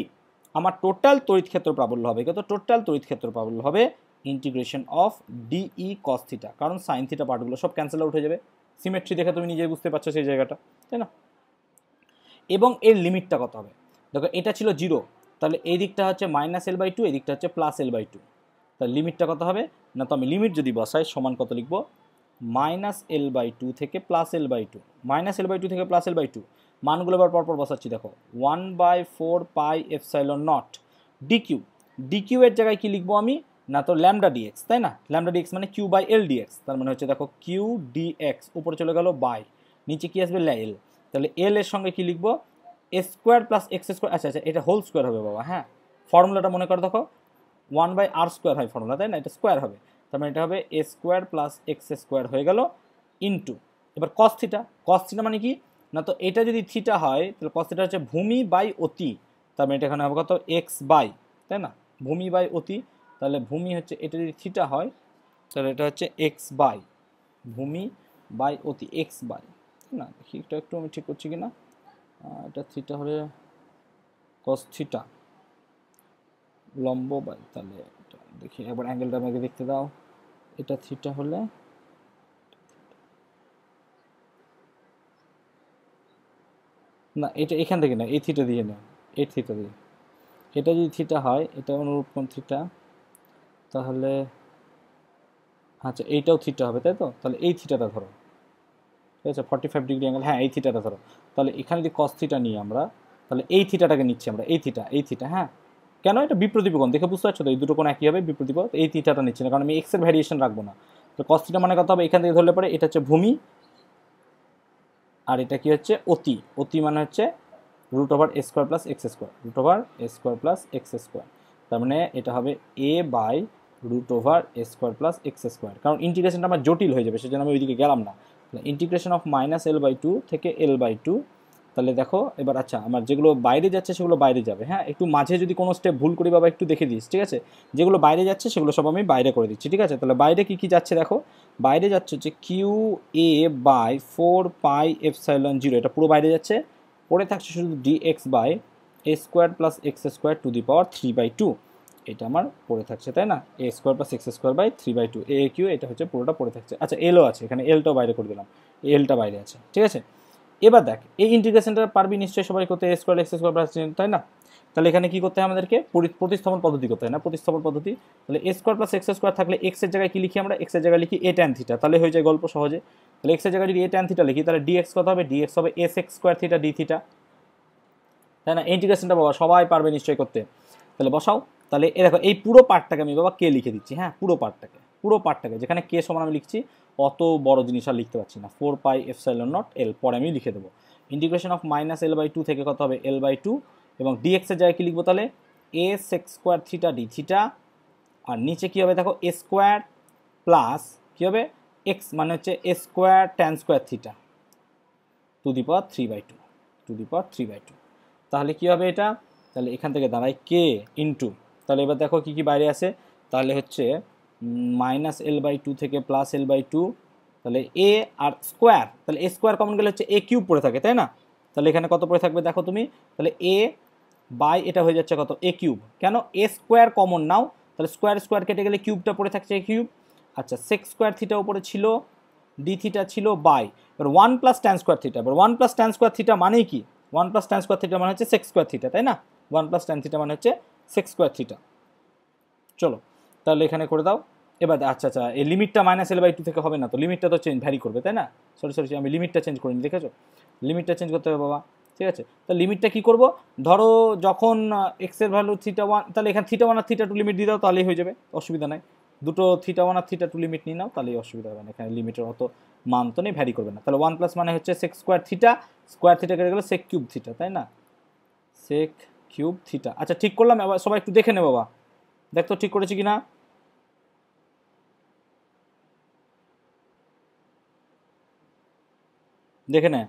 আমার টোটাল তড়িৎ ক্ষেত্র প্রাবল্য হবে কত, টোটাল তড়িৎ ক্ষেত্র প্রাবল্য হবে integration of dE cos theta, কারণ সাইন থিটা পার্টগুলো সব ক্যান্সেল আউট হয়ে যাবে। সিমেট্রি দেখে তুমি নিজেই বুঝতে পারছো সেই জায়গাটা, তাই না? এবং এর লিমিটটা কত হবে, দেখো এটা ছিল 0, তাহলে এই দিকটা হচ্ছে -l/2, এই দিকটা হচ্ছে +l/2, তাহলে লিমিটটা কত হবে না, তো আমি লিমিট যদি বসাই সমান কত লিখবো, -l/2 থেকে +l/2, -l/2 থেকে +l/2, মানগুলো এবার পরপর বসাচ্ছি, দেখো 1/4πε0 ডিকিউ এর জায়গায় কি লিখবো আমি না, তো ল্যামডা ডিএক্স, তাই না? ল্যামডা ডিএক্স মানে কিউ বাই এল ডিএক্স, তার মানে হচ্ছে দেখো কিউ ডিএক্স উপরে চলে গেল বাই, নিচে কি আসবে এল, তাহলে এল এর সঙ্গে কি লিখবো, a² প্লাস x², আচ্ছা এটা হোল স্কোয়ার হবে বাবা, হ্যাঁ, ফর্মুলাটা মনে করো, দেখো 1/r² হয় ফর্মুলা, তাই না? এটা স্কোয়ার হবে, তার মানে এটা হবে a² প্লাস x² হয়ে গেল ইন্টু, এবার কস থিটা মানে কি না, তো এটা যদি থিটা হয় তাহলে কস থিটা হচ্ছে ভূমি বাই অতি, তার মানে এটা এখানে হবে কত এক্স বাই, তাই না? ভূমি বাই অতি, তাহলে ভূমি হচ্ছে এটা যদি থিটা হয় তাহলে এটা হচ্ছে এক্স বাই, ভূমি বাই অতি এক্স বাই, না দেখি এটা একটু আমি ঠিক করছি কি না, এটা থিটা হলে কস থিটা লম্ব বাই, তাহলে দেখি একবার অ্যাঙ্গেলটা আমাকে দেখতে দাও, এটা থিটা হলে না, এটা এখান থেকে না, এই থিটা দিয়ে না, এই থিটা দিয়ে, এটা যদি থিটা হয় এটা অনুরূপ কোণ থিটা, তাহলে আচ্ছা এইটাও থিটা হবে, তাই তো? তাহলে এই থিটাটা ধরো, ঠিক আছে, 45 ডিগ্রি অ্যাঙ্গেল, হ্যাঁ এই থিটাটা ধরো, তাহলে এখানে যদি কস থিটা নিই আমরা, তাহলে এই থিটাটাকে নিচ্ছি আমরা, এই থিটা, হ্যাঁ, কেন এটা বিপ্রতীপ কোণ দেখে বুঝতে পারছো তো, এই দুটো কোণ একই হবে বিপ্রতীপ, এই থিটাটা নিচ্ছি না কারণ আমি এক্সের ভ্যারিয়েশন রাখবো না। তো কস থিটা মানে কত হবে, এখান থেকে ধরলে পরে এটা হচ্ছে ভূমি, আর এটা কি হচ্ছে অতি মানে হচ্ছে √a² plus x², √a² plus x², তার মানে এটা হবে a/√a² প্লাস x², কারণ ইন্টিগ্রেশনটা আমার জটিল হয়ে যাবে সেজন্য আমি ওইদিকে গেলাম না। ইন্টিগ্রেশন অফ -l/2 থেকে l/2, তাহলে দেখো এবার আচ্ছা আমার যেগুলো বাইরে যাচ্ছে সেগুলো বাইরে যাবে, হ্যাঁ, একটু মাঝে যদি কোনো স্টেপ ভুল করি বাবা একটু দেখে দিস, ঠিক আছে? যেগুলো বাইরে যাচ্ছে সেগুলো সব আমি বাইরে করে দিচ্ছি, ঠিক আছে? তাহলে বাইরে কি যাচ্ছে দেখো, বাইরে যাচ্ছে হচ্ছে QA/4πε0, এটা পুরো বাইরে যাচ্ছে, পড়ে থাকছে শুধু dx by A square plus X square to the power 3/2, এটা আমার পড়ে থাকছে তাই না, A square plus X square by 3/2 A Q, এটা হচ্ছে পুরোটা পড়ে থাকছে। আচ্ছা এলও আছে এখানে, এলটাও বাইরে করে দিলাম, এলটা বাইরে আছে, ঠিক আছে। এবার দেখ এই ইন্টিগ্রেশনটা পারবি নিশ্চয়ই সবাই করতে, এ স্কোয়ার এক্স স্কোয়ার প্লাস, তাই না। তাহলে এখানে কি করতে হয় আমাদেরকে, প্রতিস্থাপন পদ্ধতি করতে হয় না, প্রতিস্থাপন পদ্ধতি। তাহলে এ স্কোয়ার প্লাস এক্স স্কোয়ার থাকলে এক্স এর জায়গায় কি লিখি আমরা, এক্স এর জায়গায় লিখি এ ট্যান থিটা, তাহলে হয়ে যায় গল্প সহজে। তাহলে এক্স এর জায়গায় যদি এ ট্যান থিটা লিখি তাহলে ডিএক্স কত হবে, ডিএক্স হবে S x square theta D theta, তাই না। ইন্টিগ্রেশনটা বাবা সবাই পারবে নিশ্চয়ই করতে, তাহলে বসাও। তাহলে এ দেখো এই পুরো পার্টটাকে আমি বাবা কে লিখে দিচ্ছি, হ্যাঁ পুরো পার্টটাকে যেখানে কে সমান আমি লিখছি, অত বড় জিনিস আর লিখতে পারছি না, 4 পাই এপসাইলন নট এল, পরে আমি লিখে দেবো। ইন্টিগ্রেশন অফ মাইনাস L/2 থেকে কত হবে L/2, এবং ডিএক্স এর জায়গায় কি লিখবো তাহলে sec square theta D theta, আর নিচে কী হবে দেখো এ স্কোয়ার প্লাস কী হবে এক্স মানে হচ্ছে A square tan square theta to the power 3/2, তাহলে কী হবে এটা, তাহলে এখান থেকে দাঁড়ায় কে ইন্টু, তাহলে এবার দেখো কী কী বাইরে আসে, তাহলে হচ্ছে মাইনাস L/2 থেকে প্লাস L/2, তাহলে এ আর স্কোয়ার, তাহলে এ স্কোয়ার কমন গেলে হচ্ছে এ কিউব পড়ে থাকে তাই না, তাহলে এখানে কত পড়ে থাকবে দেখো তুমি, তাহলে এ বাই এটা হয়ে যাচ্ছে কত এ কিউব, কেন এ স্কোয়ার কমন নাও, তাহলে স্কোয়ার স্কোয়ার কেটে গেলে কিউবটা পড়ে থাকছে এ কিউব। আচ্ছা সেক্স স্কোয়ার থিটা উপরে ছিল, ডি থিটা ছিল বাই, এবার 1 প্লাস ট্যান স্কোয়ার থিটা, এবার 1 প্লাস ট্যান স্কোয়ার থিটা মানেই কি, 1 প্লাস ট্যান স্কোয়ার থিটা মানে হচ্ছে সেক্স স্কোয়ার থিটা তাই না, 1 প্লাস ট্যান থিটা মানে হচ্ছে সেক্স স্কোয়ার থিটা। চলো তাহলে এখানে করে দাও। এবার আচ্ছা এই লিমিটটা মাইনাস L/2 থেকে হবে না তো, লিমিটটা তো চেঞ্জ ভ্যারি করবে তাই না, সরি আমি লিমিটটা চেঞ্জ করিনি, দেখেছো লিমিটটা চেঞ্জ করতে হবে বাবা, ঠিক আছে। তো লিমিটটা কী করবো, ধরো যখন এক্সের ভ্যালু θ1, তাহলে এখানে θ1 আর θ2 লিমিট দিয়ে দাও তাহলেই হয়ে যাবে, অসুবিধা নাই, দুটো θ1 আর θ2 লিমিট নিয়ে নাও তাহলেই অসুবিধা হবে না, এখানে লিমিটের অত মান তো নেই, ভ্যারি করবে না। তাহলে 1 প্লাস মানে হচ্ছে সেক স্কোয়ার থিটা কেটে গেলে সেক কিউব থিটা তাই না, সেক কিউব থিটা। আচ্ছা ঠিক করলাম, এবার সবাই একটু দেখে নে বাবা, দেখ তো ঠিক করেছি কিনা, দেখে নে।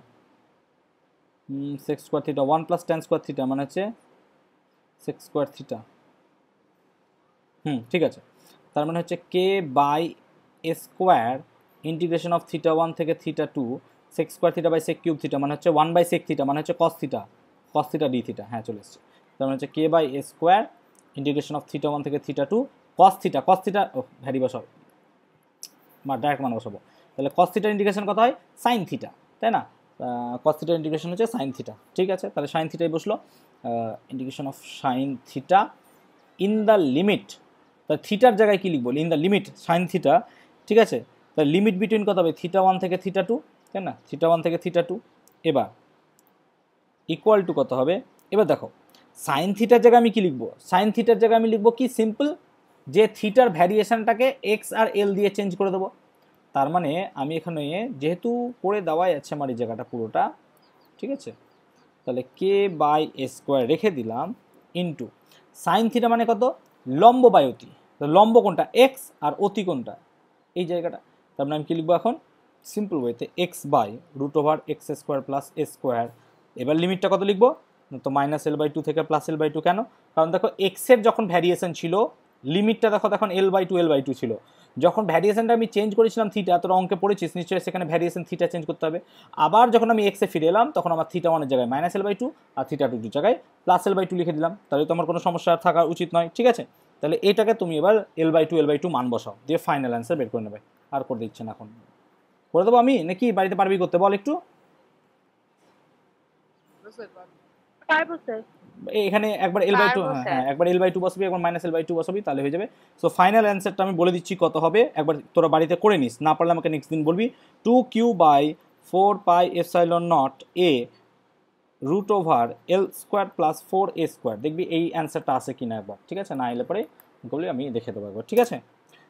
Sec square theta 1 plus tan square theta মানে হচ্ছে সেক স্কোয়ার থিটা, ঠিক আছে। তার মানে হচ্ছে K by A square integration of θ1 থেকে θ2 sec square theta by sec cube theta মানে হচ্ছে 1 বাই সেক থিটা মানে হচ্ছে কস থিটা ডি থিটা, হ্যাঁ চলে এসছে। তার মানে হচ্ছে K by A square integration of θ1 থেকে θ2 কস থিটা ভ্যারি বসাবো, ডাইরেক্ট মান বসাবো, তাহলে কস থিটার ইন্টিগ্রেশন কত হয় সাইন থিটা তাই না, কস থিটার ইন্টিগ্রেশন হচ্ছে সাইন থিটা, ঠিক আছে। তাহলে সাইন থিটাই বসলো, integration of sine theta in the limit, তাহলে থিটার জায়গায় কী লিখবো, in the limit sine theta, ঠিক আছে। তাহলে লিমিট বিটুইন কত হবে θ1 থেকে θ2 তাই না, θ1 থেকে θ2, এবার ইকুয়াল টু কত হবে, এবার দেখো সাইন থিটার জায়গায় আমি কী লিখবো, সাইন থিটার জায়গায় আমি লিখবো কি সিম্পল, যে থিটার ভ্যারিয়েশনটাকে এক্স আর এল দিয়ে চেঞ্জ করে দেবো। তার মানে আমি এখানে যেহেতু করে দেওয়াই আছে আমার এই জায়গাটা পুরোটা, ঠিক আছে, তাহলে কে বাই এ স্কোয়ার রেখে দিলাম ইন্টু সাইন থিটা মানে কত লম্ব বাই অতি, লম্ব কোনটা এক্স আর অতি কোনটা এই জায়গাটা, তার মানে আমি কী লিখবো এখন সিম্পল ওয়েতে x by √x square plus a square, এবার লিমিটটা কত লিখবো তো মাইনাস L/2 থেকে প্লাস L/2, কেন কারণ দেখো এক্সের যখন ভ্যারিয়েশন ছিল লিমিটটা দেখো তখন L/2 ছিল, যখন ভ্যারিয়েশনটা আমি চেঞ্জ করেছিলাম থিটা, তোরা অঙ্কে পড়েছিস নিশ্চয়ই, সেখানে ভ্যারিয়েশন থিটা চেঞ্জ করতে হবে, আবার যখন আমি এক্সে ফিরে এলাম তখন আমার θ1 জায়গায় মাইনাস L/2 আর θ2 জায়গায় প্লাস L/2 লিখে দিলাম, তাহলে তো আমার কোনো সমস্যা থাকা উচিত নয়, ঠিক আছে। তাহলে এটাকে তুমি এবার L/2 মান বসাও, দিয়ে ফাইনাল অ্যান্সার বের করে নেবে, আর করে দিচ্ছেন এখন করে দেবো আমি নাকি বাড়িতে পারবি করতে, বল একটু। পারবো স্যার। এখানে একবার L/2, হ্যাঁ একবার L/2 বসাবি, একবার মাইনাস L/2 বসাবি, তাহলে হয়ে যাবে। সো ফাইনাল অ্যান্সারটা আমি বলে দিচ্ছি কত হবে, একবার তোরা বাড়িতে করে নিস, না পারলে আমাকে নেক্সট দিন বলবি, 2q/4πε0 a √L² plus 4a², দেখবি এই অ্যান্সারটা আসে কিনা একবার, ঠিক আছে, না এলে পরে বলি আমি দেখে দেবো একবার, ঠিক আছে।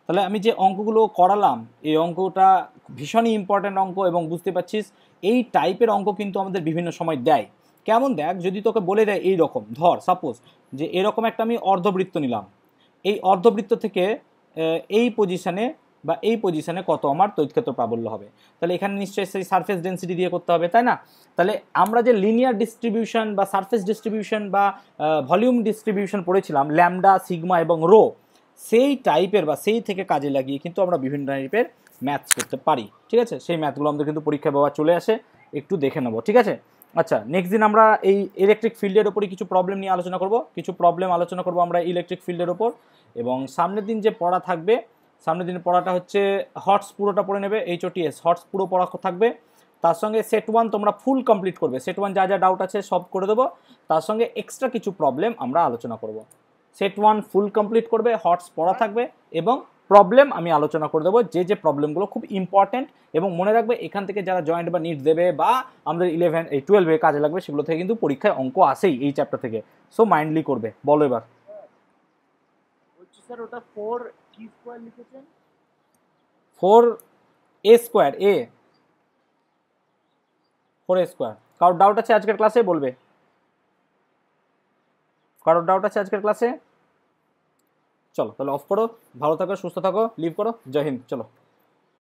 তাহলে আমি যে অঙ্কগুলো করালাম এই অঙ্কটা ভীষণই ইম্পর্ট্যান্ট অঙ্ক, এবং বুঝতে পারছিস এই টাইপের অঙ্ক কিন্তু আমাদের বিভিন্ন সময় দেয়, কেমন দেখ যদি তোকে বলে দেয় এই রকম, ধর সাপোজ যে এরকম একটা আমি অর্ধবৃত্ত নিলাম, এই অর্ধবৃত্ত থেকে এই পজিশানে বা এই পজিশানে কত আমার তড়িৎক্ষেত্র প্রাবল্য হবে, তাহলে এখানে নিশ্চয়ই সেই সারফেস ডেন্সিটি দিয়ে করতে হবে তাই না। তাহলে আমরা যে লিনিয়ার ডিস্ট্রিবিউশন বা সারফেস ডিস্ট্রিবিউশন বা ভলিউম ডিস্ট্রিবিউশন পড়েছিলাম ল্যামডা সিগমা এবং রো, সেই টাইপের বা সেই থেকে কাজে লাগিয়ে কিন্তু আমরা বিভিন্ন টাইপের ম্যাথস করতে পারি, ঠিক আছে। সেই ম্যাথগুলো আমাদের কিন্তু পরীক্ষায় বাবা চলে আসে, একটু দেখে নেবো, ঠিক আছে। আচ্ছা, নেক্সট দিন আমরা এই ইলেকট্রিক ফিল্ডের ওপরই কিছু প্রবলেম নিয়ে আলোচনা করব, আলোচনা করব আমরা ইলেকট্রিক ফিল্ডের ওপর। এবং সামনের দিন যে পড়া থাকবে, সামনের দিনের পড়াটা হচ্ছে হটস পুরোটা পড়ে নেবে, HOTS হটস পুরো পড়া থাকবে। তার সঙ্গে সেট 1 তোমরা ফুল কমপ্লিট করবে, সেট 1 যা যা ডাউট আছে সব করে দেবো, তার সঙ্গে এক্সট্রা কিছু প্রবলেম আমরা আলোচনা করব। সেট 1 ফুল কমপ্লিট করবে, হটস পড়া থাকবে এবং প্রবলেম আমি আলোচনা করে দেবো, যে যে প্রবলেমগুলো খুব ইম্পর্ট্যান্ট। এবং মনে রাখবে এখান থেকে যারা জয়েন্ট বা নিট দেবে বা আমাদের 12 কাজে লাগবে, সেগুলো থেকে কিন্তু পরীক্ষায় অঙ্ক আসেই এই চ্যাপ্টার থেকে। সো মাইন্ডলি করবে। বলো এবার। বলছি স্যার ওটা 4 কি স্কয়ার লিখেছেন? 4a square, 4a square. কারোর ডাউট আছে আজকের ক্লাসে বলবে, কারোর ডাউট আছে আজকের ক্লাসে? চলো তাহলে অফ করো, ভালো থাকো, সুস্থ থাকো, লিভ করো। জয় হিন্দ। চলো।